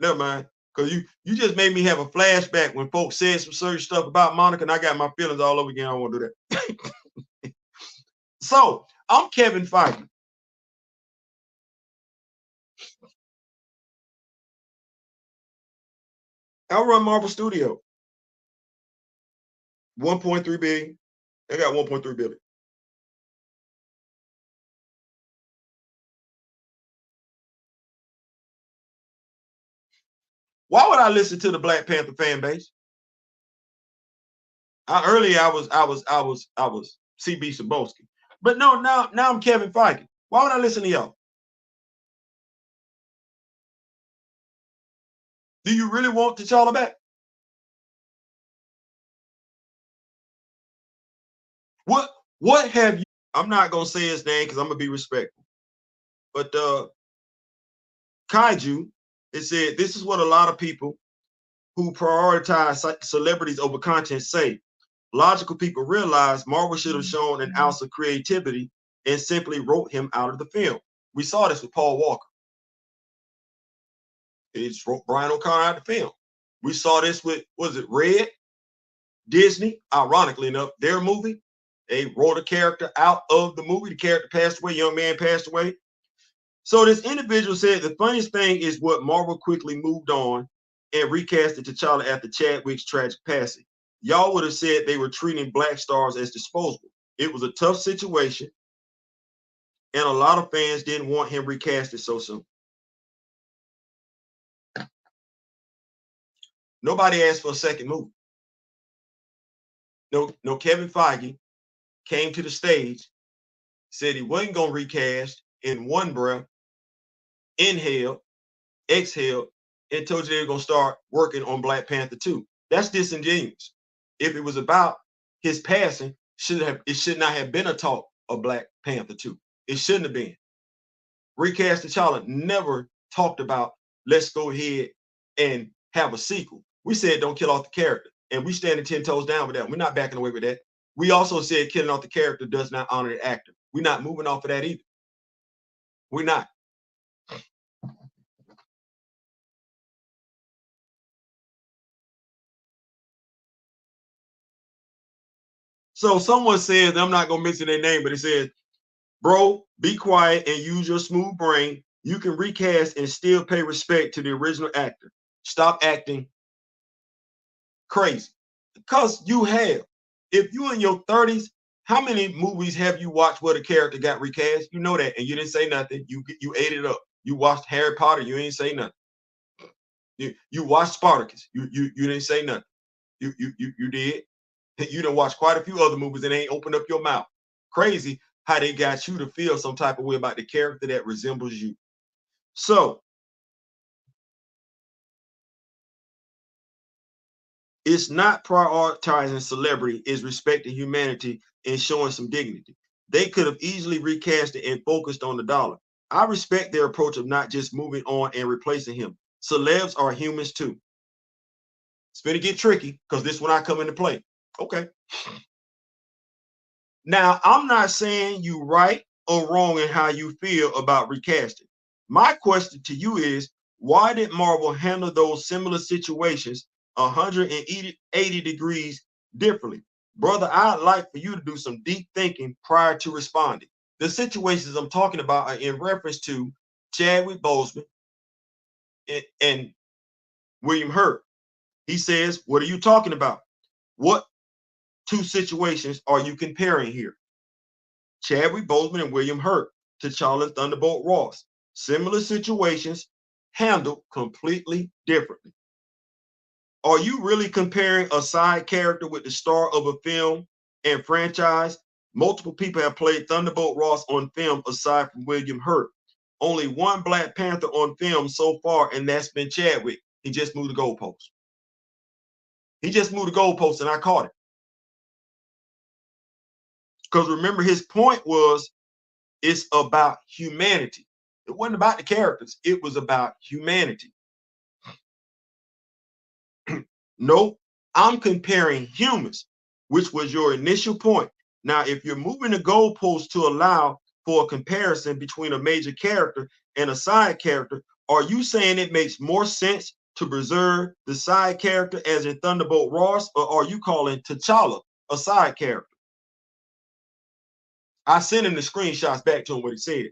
Never mind. Because you just made me have a flashback when folks said some certain stuff about Monica, and I got my feelings all over again. I don't want to do that. So I'm Kevin Feige. I'll run Marvel Studio. 1.3 billion. They got 1.3 billion. Why would I listen to the Black Panther fan base? Earlier I was CB Sabowski. But no, now I'm Kevin Feige. Why would I listen to y'all? Do you really want T'Challa back? What have you? I'm not gonna say his name because I'm gonna be respectful. But Kaiju, it said this is what a lot of people who prioritize celebrities over content say. Logical people realize Marvel should have shown an ounce of creativity and simply wrote him out of the film. We saw this with Paul Walker. They just wrote Brian O'Connor out of the film. We saw this with, was it Red? Disney, ironically enough, their movie. They wrote a character out of the movie. The character passed away, young man passed away. So this individual said the funniest thing is what Marvel quickly moved on and recasted T'Challa after Chadwick's tragic passing. Y'all would have said they were treating black stars as disposable. It was a tough situation, and a lot of fans didn't want him recasted so soon. Nobody asked for a second movie. No, Kevin Feige came to the stage, said he wasn't going to recast in one breath, inhaled, exhaled, and told you they were going to start working on Black Panther 2. That's disingenuous. If it was about his passing, it should not have been a talk of Black Panther 2. It shouldn't have been. Recast T'Challa never talked about let's go ahead and have a sequel. We said don't kill off the character, and we standing 10 toes down with that. We're not backing away with that. We also said killing off the character does not honor the actor. We're not moving off of that either. We're not. So someone says, I'm not going to mention their name, but it says, bro, be quiet and use your smooth brain. You can recast and still pay respect to the original actor. Stop acting crazy. Because you have. If you in your 30s, how many movies have you watched where the character got recast? You know that, and you didn't say nothing. You ate it up. You watched Harry Potter, you ain't say nothing. You watched Spartacus, you didn't say nothing. You did. You done watched quite a few other movies and ain't opened up your mouth. Crazy how they got you to feel some type of way about the character that resembles you. So it's not prioritizing celebrity, it's respecting humanity and showing some dignity. They could have easily recast it and focused on the dollar. I respect their approach of not just moving on and replacing him. Celebs are humans too. It's going to get tricky because this one I come into play. Okay. Now, I'm not saying you right or wrong in how you feel about recasting. My question to you is, why did Marvel handle those similar situations 180 degrees differently? Brother, I'd like for you to do some deep thinking prior to responding. The situations I'm talking about are in reference to Chadwick Boseman and William Hurt. He says, what are you talking about? What two situations are you comparing here? Chadwick Boseman and William Hurt, T'Challa and Thunderbolt Ross. Similar situations handled completely differently. Are you really comparing a side character with the star of a film and franchise? Multiple people have played Thunderbolt Ross on film aside from William Hurt. Only one Black Panther on film so far, and that's been Chadwick. He just moved the goalpost. He just moved the goalpost, and I caught it. Because remember, his point was it's about humanity. It wasn't about the characters. It was about humanity. Nope. I'm comparing humans, which was your initial point. Now, if you're moving the goalpost to allow for a comparison between a major character and a side character, are you saying it makes more sense to preserve the side character as in Thunderbolt Ross, or are you calling T'Challa a side character? I sent him the screenshots back to him what he said.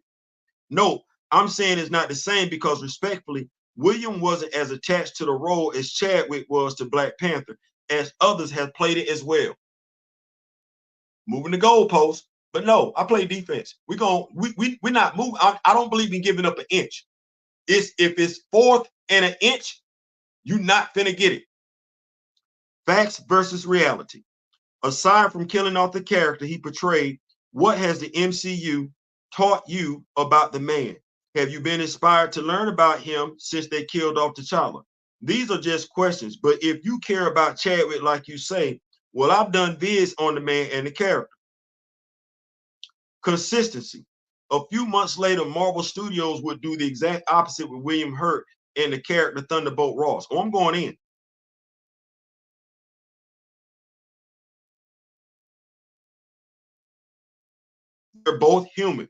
No, I'm saying it's not the same because respectfully, William wasn't as attached to the role as Chadwick was to Black Panther, as others have played it as well. Moving the goalpost, but no, I play defense. We're not moving. I don't believe in giving up an inch. If it's fourth and an inch, you're not finna get it. Facts versus reality. Aside from killing off the character he portrayed, what has the MCU taught you about the man? Have you been inspired to learn about him since they killed off T'Challa? These are just questions, but if you care about Chadwick like you say, well, I've done vids on the man and the character. Consistency. A few months later, Marvel Studios would do the exact opposite with William Hurt and the character Thunderbolt Ross. Oh, I'm going in. They're both human.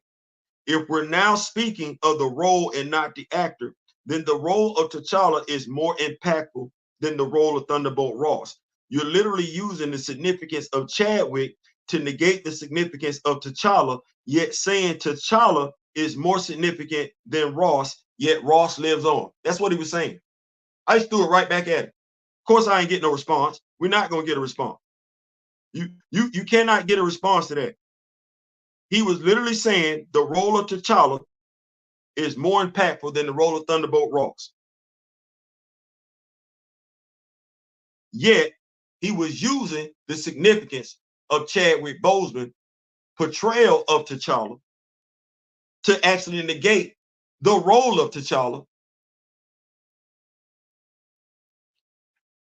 If we're now speaking of the role and not the actor, then the role of T'Challa is more impactful than the role of Thunderbolt Ross. You're literally using the significance of Chadwick to negate the significance of T'Challa, yet saying T'Challa is more significant than Ross, yet Ross lives on. That's what he was saying. I just threw it right back at him. Of course, I ain't getting no response. We're not going to get a response. You cannot get a response to that. He was literally saying the role of T'Challa is more impactful than the role of Thunderbolt Ross. Yet he was using the significance of Chadwick Boseman's portrayal of T'Challa to actually negate the role of T'Challa,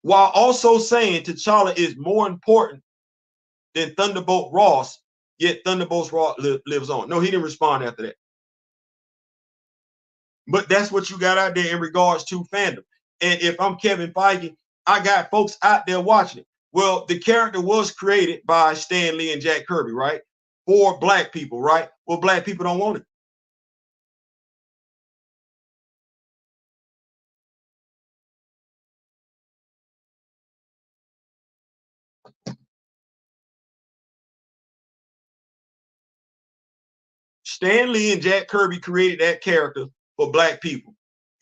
while also saying T'Challa is more important than Thunderbolt Ross, yet Thunderbolt Ross lives on. No, he didn't respond after that. But that's what you got out there in regards to fandom. And if I'm Kevin Feige, I got folks out there watching it. Well, the character was created by Stan Lee and Jack Kirby, right? For Black people, right? Well, Black people don't want it. Stan Lee and Jack Kirby created that character for Black people.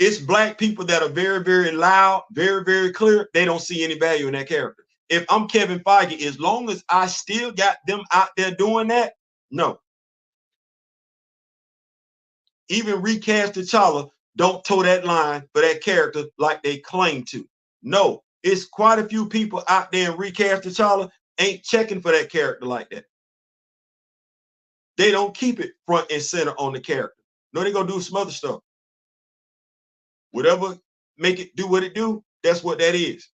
It's black people that are very, very loud, very, very clear. They don't see any value in that character. If I'm Kevin Feige, as long as I still got them out there doing that, no. Even recast T'Challa, don't toe that line for that character like they claim to. No, it's quite a few people out there and recast T'Challa ain't checking for that character like that. They don't keep it front and center on the character. No, they gonna do some other stuff. Whatever make it do what it do, that's what that is.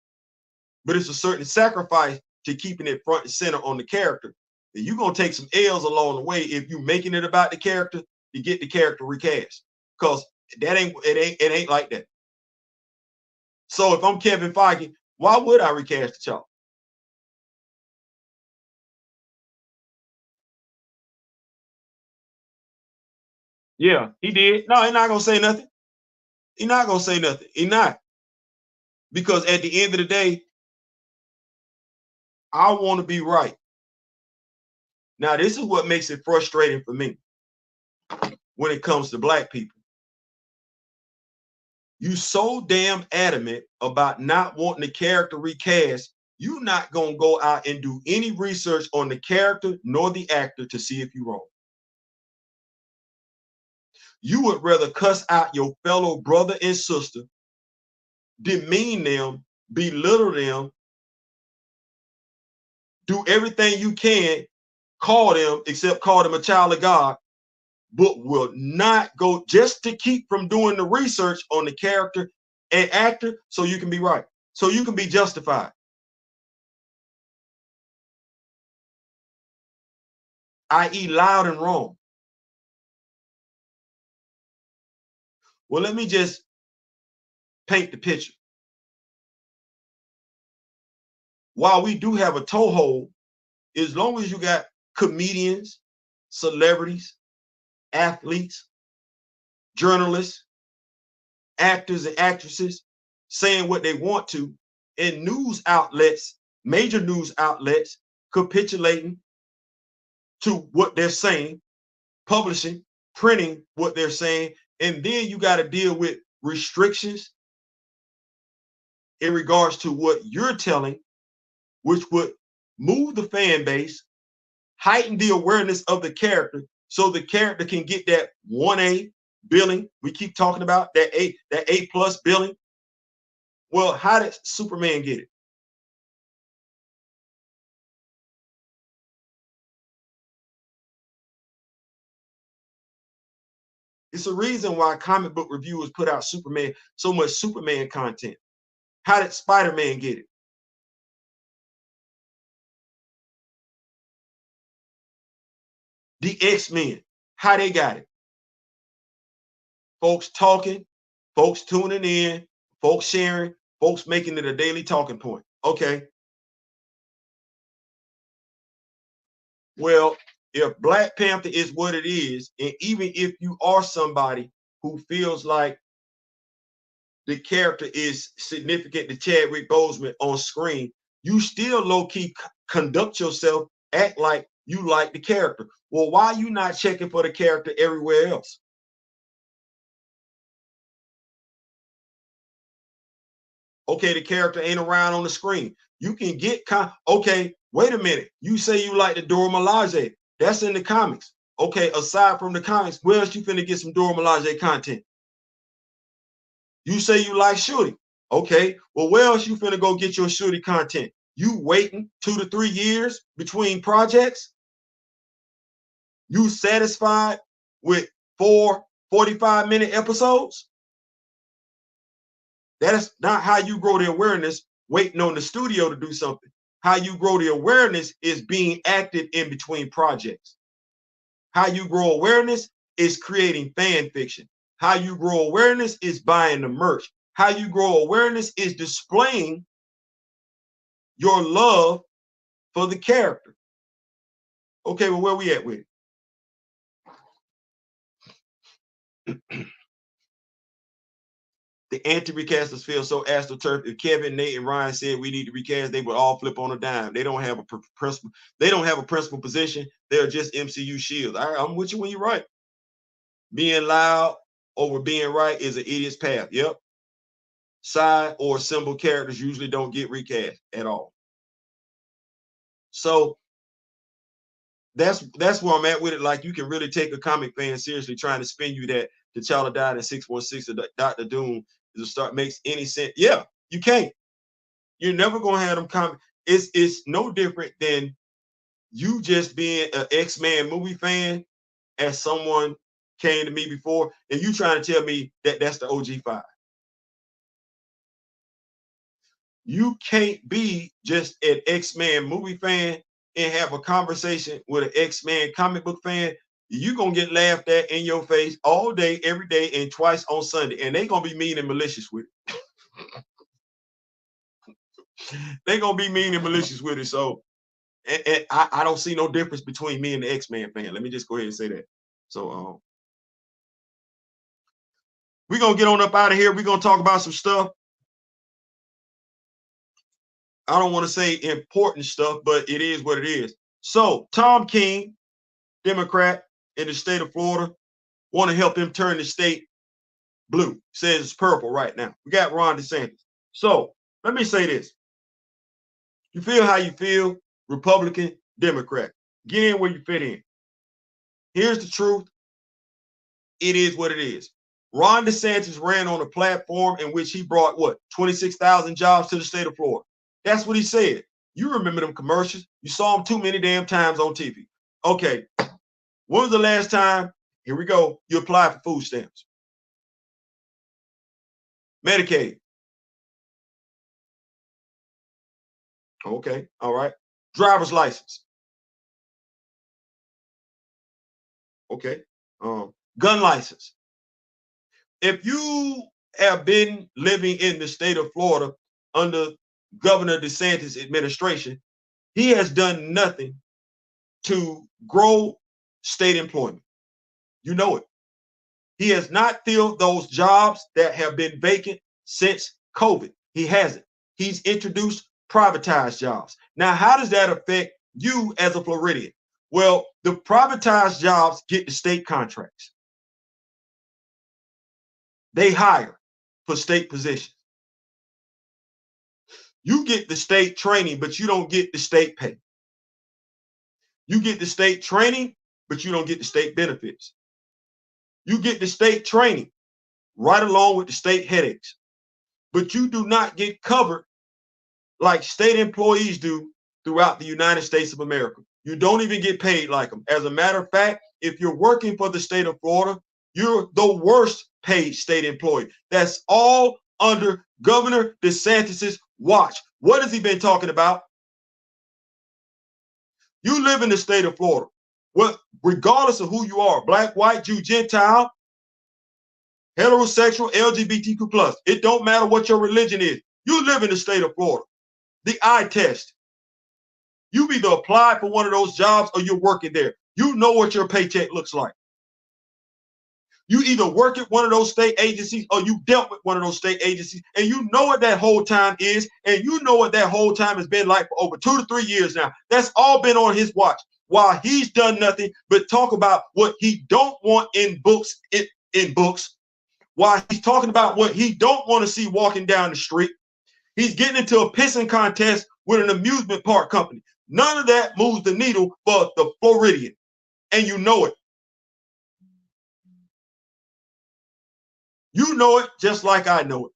But it's a certain sacrifice to keeping it front and center on the character. And you're gonna take some L's along the way if you making it about the character to get the character recast. Because that ain't like that. So if I'm Kevin Feige, why would I recast the child? Yeah, he did. No, he's not gonna say nothing. He's not gonna say nothing. He's not. Because at the end of the day, I want to be right. Now, this is what makes it frustrating for me when it comes to black people. You so damn adamant about not wanting the character recast, you're not gonna go out and do any research on the character nor the actor to see if you're wrong. You would rather cuss out your fellow brother and sister, demean them, belittle them, do everything you can, call them, except call them a child of God, but will not go just to keep from doing the research on the character and actor so you can be right, so you can be justified. I.e. loud and wrong. Well, let me just paint the picture. While we do have a toehold, as long as you got comedians, celebrities, athletes, journalists, actors and actresses saying what they want to, and news outlets, major news outlets, capitulating to what they're saying, publishing, printing what they're saying, and then you got to deal with restrictions in regards to what you're telling, which would move the fan base, heighten the awareness of the character, so the character can get that 1A billing we keep talking about, that A plus billing. Well, how did Superman get it? It's a reason why comic book reviewers put out Superman, so much Superman content. How did Spider-Man get it? The X-Men, how they got it? Folks talking, folks tuning in, folks sharing, folks making it a daily talking point. Okay. Well, if Black Panther is what it is, and even if you are somebody who feels like the character is significant to Chadwick Boseman on screen, you still low-key conduct yourself, act like you like the character. Well, why are you not checking for the character everywhere else? Okay, the character ain't around on the screen. You can get okay, wait a minute. You say you like the Dora Milaje. That's in the comics. Okay, aside from the comics, where else you finna get some Dora Milaje content? You say you like Shorty. Okay, well, where else you finna go get your Shorty content? You waiting 2 to 3 years between projects? You satisfied with 4 45-minute episodes? That is not how you grow the awareness, waiting on the studio to do something. How you grow the awareness is being active in between projects. How you grow awareness is creating fan fiction. How you grow awareness is buying the merch. How you grow awareness is displaying your love for the character. Okay, well, where we at with it? The anti-recasters feel so astroturf. If Kevin, Nate, and Ryan said we need to recast, they would all flip on a dime. They don't have a principal. They don't have a principal position. They're just MCU shields. I'm with you when you're right. Being loud, over being right is an idiot's path. Yep. Side or symbol characters usually don't get recast at all. So that's where I'm at with it. Like, you can really take a comic fan seriously trying to spin you that T'Challa died in 616 or Dr. Doom is a start makes any sense. Yeah, you can't. You're never gonna have them comic. It's no different than you just being an X-Men movie fan, as someone came to me before, and you trying to tell me that that's the OG5. You can't be just an X-Men movie fan and have a conversation with an X-Men comic book fan. You're gonna get laughed at in your face all day, every day, and twice on Sunday, and they're gonna be mean and malicious with it. They're gonna be mean and malicious with it. So and I don't see no difference between me and the X-Men fan. Let me just go ahead and say that. So we're gonna get on up out of here. We're gonna talk about some stuff. I don't want to say important stuff, but it is what it is. So Tom King, Democrat in the state of Florida, want to help him turn the state blue. Says it's purple right now. We got Ron DeSantis. So let me say this. You feel how you feel, Republican, Democrat. Get in where you fit in. Here's the truth. It is what it is. Ron DeSantis ran on a platform in which he brought what? 26,000 jobs to the state of Florida. That's what he said. You remember them commercials. You saw them too many damn times on TV. Okay. When was the last time, here we go, you applied for food stamps? Medicaid. Okay. All right. Driver's license. Okay. Gun license. If you have been living in the state of Florida under Governor DeSantis' administration, he has done nothing to grow state employment. You know it. He has not filled those jobs that have been vacant since COVID. He hasn't. He's introduced privatized jobs. Now, how does that affect you as a Floridian? Well, the privatized jobs get the state contracts. They hire for state positions. You get the state training, but you don't get the state pay. You get the state training, but you don't get the state benefits. You get the state training right along with the state headaches, but you do not get covered like state employees do throughout the United States of America. You don't even get paid like them. As a matter of fact, if you're working for the state of Florida, you're the worst paid state employee. That's all under Governor DeSantis's watch. What has he been talking about? You live in the state of Florida. Well, regardless of who you are, black, white, Jew, Gentile, heterosexual, LGBTQ plus, it don't matter what your religion is. You live in the state of Florida. The eye test. You've either applied for one of those jobs or you're working there. You know what your paycheck looks like. You either work at one of those state agencies or you dealt with one of those state agencies, and you know what that whole time is, and you know what that whole time has been like for over 2 to 3 years now. That's all been on his watch, while he's done nothing but talk about what he don't want in books, in books, while he's talking about what he don't want to see walking down the street. He's getting into a pissing contest with an amusement park company. None of that moves the needle for the Floridian, and you know it. You know it just like I know it.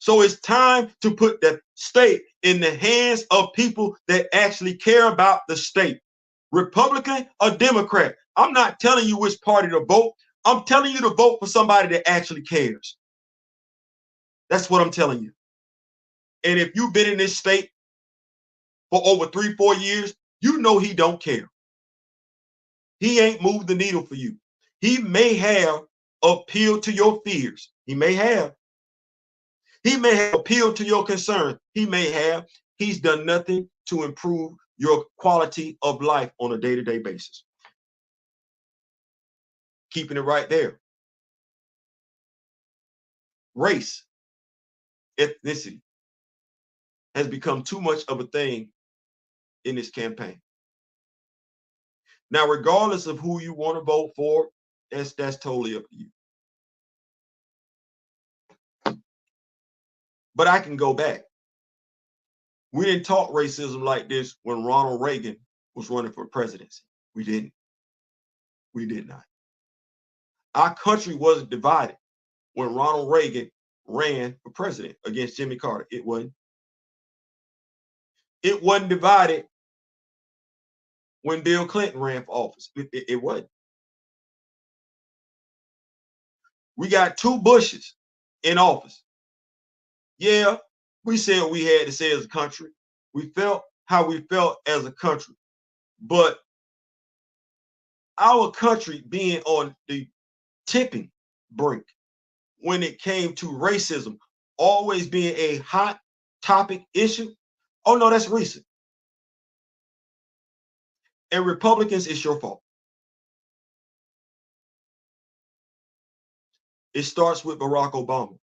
So it's time to put the state in the hands of people that actually care about the state. Republican or Democrat. I'm not telling you which party to vote. I'm telling you to vote for somebody that actually cares. That's what I'm telling you. And if you've been in this state for over 3-4 years, you know he don't care. He ain't moved the needle for you. He may have appealed to your fears. He may have. He may have appealed to your concern. He may have. He's done nothing to improve your quality of life on a day-to-day basis. Keeping it right there. Race, ethnicity has become too much of a thing in this campaign. Now, regardless of who you want to vote for, that's totally up to you. But I can go back. We didn't talk racism like this when Ronald Reagan was running for presidency. We didn't. We did not. Our country wasn't divided when Ronald Reagan ran for president against Jimmy Carter. It wasn't. It wasn't divided when Bill Clinton ran for office. It wasn't. We got two Bushes in office. Yeah, we said what we had to say as a country. We felt how we felt as a country. But our country being on the tipping brink when it came to racism, always being a hot topic issue. Oh no, that's recent. And Republicans, it's your fault. It starts with Barack Obama.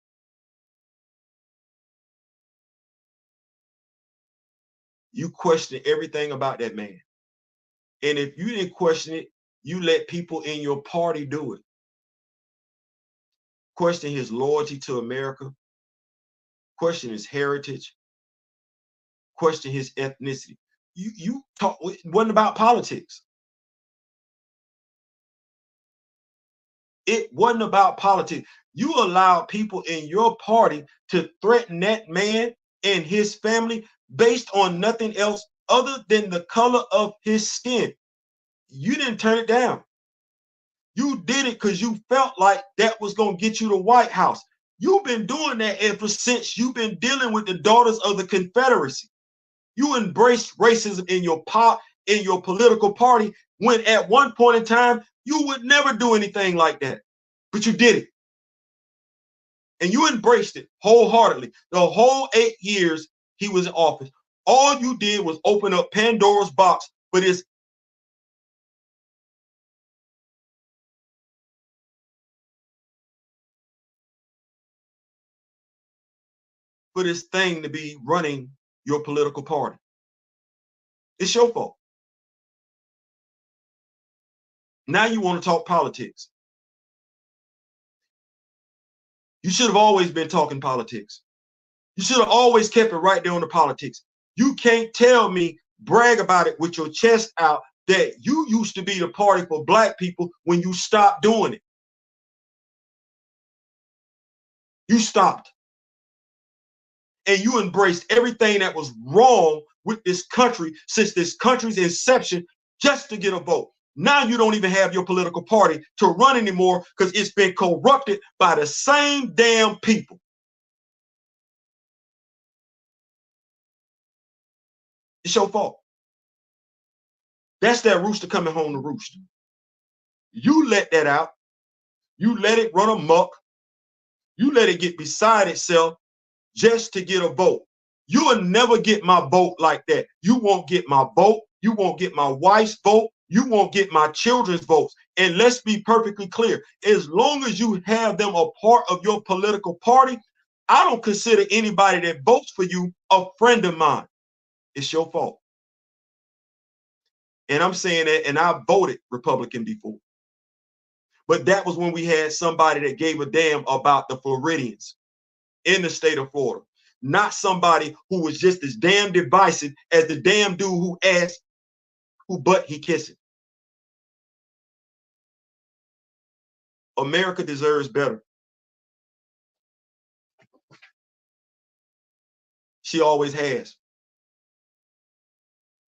You question everything about that man. And if you didn't question it, you let people in your party do it. Question his loyalty to America. Question his heritage. Question his ethnicity. You talk, it wasn't about politics. It wasn't about politics. You allowed people in your party to threaten that man and his family based on nothing else other than the color of his skin. You didn't turn it down. You did it because you felt like that was going to get you the White House. You've been doing that ever since you've been dealing with the daughters of the Confederacy. You embraced racism in your political party when at one point in time you would never do anything like that, but you did it. And you embraced it wholeheartedly. The whole 8 years he was in office, all you did was open up Pandora's box for this. For this thing to be running your political party. It's your fault. Now you want to talk politics. You should have always been talking politics. You should have always kept it right there on the politics. You can't tell me, brag about it with your chest out, that you used to be the party for black people when you stopped doing it. You stopped. And you embraced everything that was wrong with this country since this country's inception just to get a vote. Now you don't even have your political party to run anymore because it's been corrupted by the same damn people. It's your fault. That's that rooster coming home to roost. You let that out. You let it run amok. You let it get beside itself just to get a vote. You will never get my vote like that. You won't get my vote. You won't get my wife's vote. You won't get my children's votes. And let's be perfectly clear. As long as you have them a part of your political party, I don't consider anybody that votes for you a friend of mine. It's your fault. And I'm saying that, and I voted Republican before. But that was when we had somebody that gave a damn about the Floridians in the state of Florida. Not somebody who was just as damn divisive as the damn dude who asked who butt he kissing. America deserves better. She always has.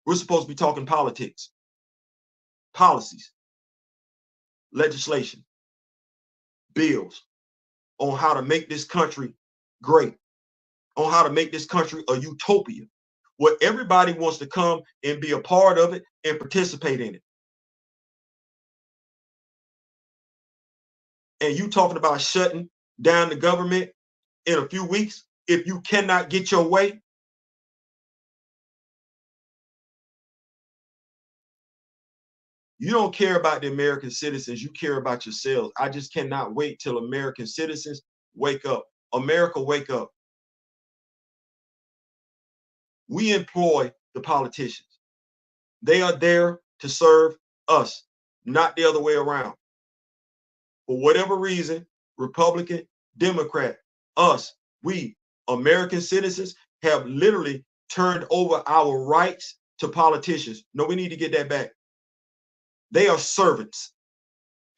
We're supposed to be talking politics, policies, legislation, bills on how to make this country great, on how to make this country a utopia where everybody wants to come and be a part of it and participate in it. And you talking about shutting down the government in a few weeks if you cannot get your way? You don't care about the American citizens. You care about yourselves. I just cannot wait till American citizens wake up. America, wake up. We employ the politicians. They are there to serve us, not the other way around. For whatever reason, Republican, Democrat, us, we American citizens have literally turned over our rights to politicians. No, we need to get that back. They are servants.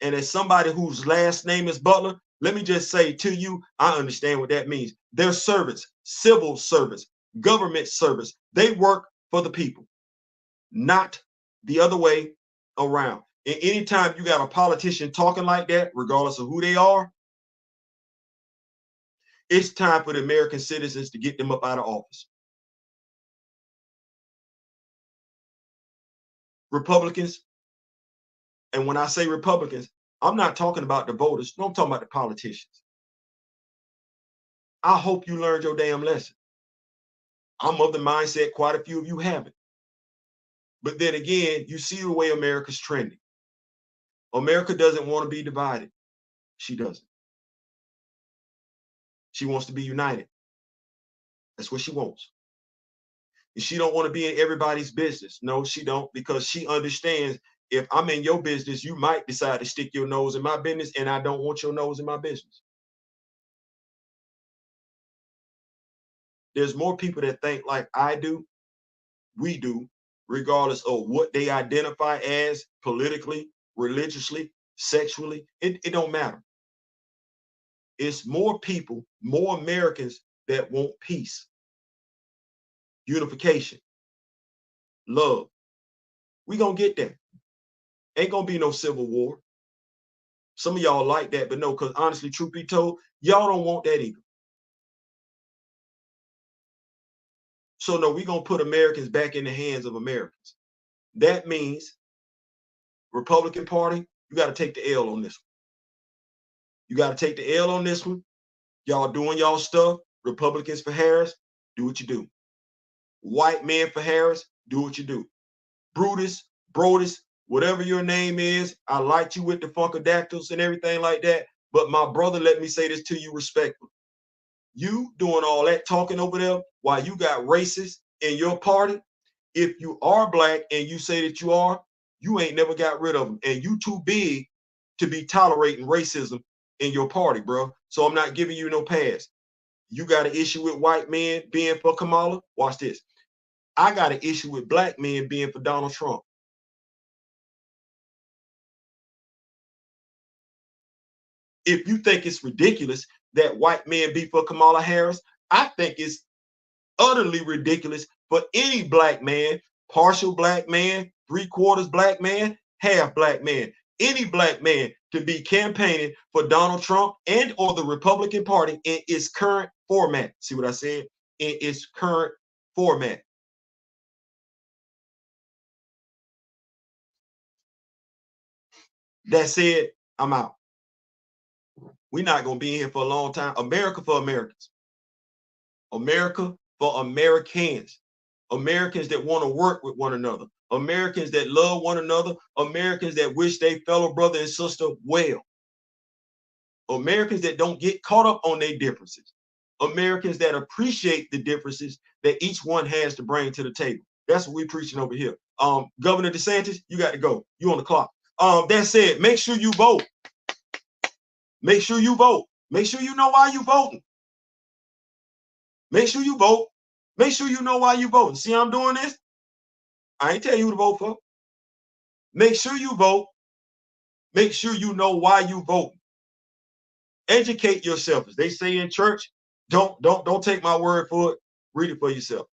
And as somebody whose last name is Butler, let me just say to you, I understand what that means. They're servants, civil servants, government servants. They work for the people, not the other way around. And anytime you got a politician talking like that, regardless of who they are, it's time for the American citizens to get them up out of office. Republicans, and when I say Republicans, I'm not talking about the voters. No, I'm talking about the politicians. I hope you learned your damn lesson. I'm of the mindset quite a few of you haven't. But then again, you see the way America's trending. America doesn't want to be divided. She doesn't. She wants to be united. That's what she wants. And she don't want to be in everybody's business. No, she don't, because she understands if I'm in your business, you might decide to stick your nose in my business, and I don't want your nose in my business. There's more people that think like I do, we do, regardless of what they identify as politically, religiously, sexually. It don't matter. It's more people, more Americans that want peace, unification, love. We gonna get that. Ain't gonna be no civil war. Some of y'all like that, but no, because honestly, truth be told, y'all don't want that either. So no, we're gonna put Americans back in the hands of Americans. That means Republican Party, you got to take the L on this one. You got to take the L on this one. Y'all doing y'all stuff. Republicans for Harris, do what you do. White men for Harris, do what you do. Brutus, Brodus, whatever your name is, I liked you with the Funkadactyls and everything like that. But my brother, let me say this to you respectfully. You doing all that talking over there while you got racists in your party. If you are black and you say that you ain't never got rid of them. And you too big to be tolerating racism in your party, bro. So I'm not giving you no pass. You got an issue with white men being for Kamala? Watch this. I got an issue with black men being for Donald Trump. If you think it's ridiculous that white men be for Kamala Harris, I think it's utterly ridiculous for any black man, partial black man, 3/4 black man, half black man, any black man to be campaigning for Donald Trump and or the Republican Party in its current format. See what I said? In its current format. That said, I'm out. We're not going to be in here for a long time. America for Americans. America for Americans. Americans that want to work with one another. Americans that love one another. Americans that wish their fellow brother and sister well. Americans that don't get caught up on their differences. Americans that appreciate the differences that each one has to bring to the table. That's what we're preaching over here. Governor DeSantis, you got to go. You on the clock. That said, make sure you vote. Make sure you vote. Make sure you know why you voting. Make sure you vote. Make sure you know why you voting. See, I'm doing this. I ain't telling you who to vote for. Make sure you vote. Make sure you know why you vote. Educate yourself. As they say in church, don't take my word for it. Read it for yourself.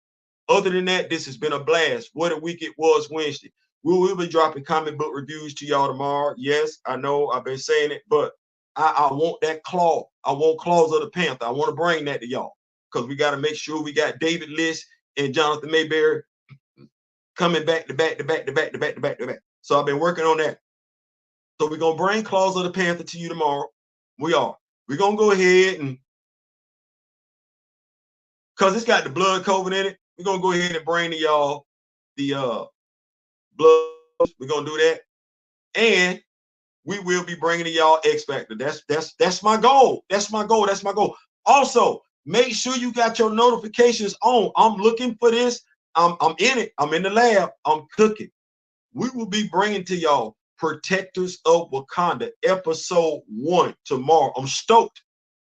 Other than that, this has been a blast. What a week it was Wednesday. We will be dropping comic book reviews to y'all tomorrow. Yes, I know I've been saying it, but I want that claw. I want Claws of the Panther. I want to bring that to y'all because we got to make sure we got David List and Jonathan Mayberry coming back to back. So I've been working on that. So we're going to bring Claws of the Panther to you tomorrow. We are. We're going to go ahead and, because it's got the blood COVID in it, we're going to go ahead and bring to y'all the blood. We're going to do that. And we will be bringing to y'all X Factor. That's my goal. That's my goal. That's my goal. Also, make sure you got your notifications on. I'm looking for this. I'm in it. I'm in the lab. I'm cooking. We will be bringing to y'all Protectors of Wakanda episode 1 tomorrow. I'm stoked.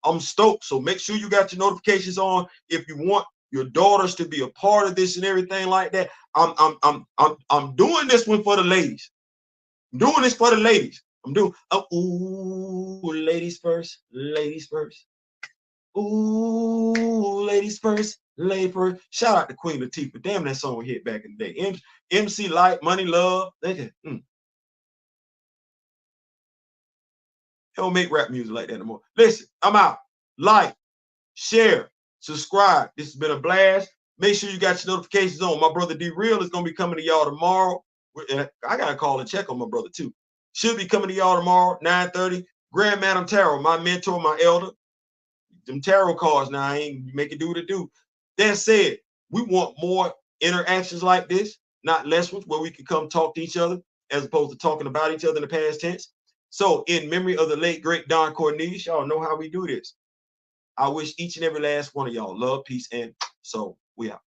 I'm stoked. So make sure you got your notifications on if you want your daughters to be a part of this and everything like that. I'm doing this one for the ladies. I'm doing this for the ladies. I'm doing ooh, ladies first, ladies first. Ooh, ladies first, ladies first. Shout out to Queen Latifah. Damn, that song hit back in the day. MC Light, Money Love. They don't make rap music like that anymore. Listen, I'm out. Like, share, subscribe. This has been a blast. Make sure you got your notifications on. My brother D Real is gonna be coming to y'all tomorrow. I gotta call and check on my brother too. Should be coming to y'all tomorrow, 9:30. Grand Madam Tarot, my mentor, my elder. Them tarot cards now, I ain't make it do what it do. That said, we want more interactions like this, not less ones, where we can come talk to each other as opposed to talking about each other in the past tense. So, in memory of the late great Don Cornelius, y'all know how we do this. I wish each and every last one of y'all love, peace, and so we out.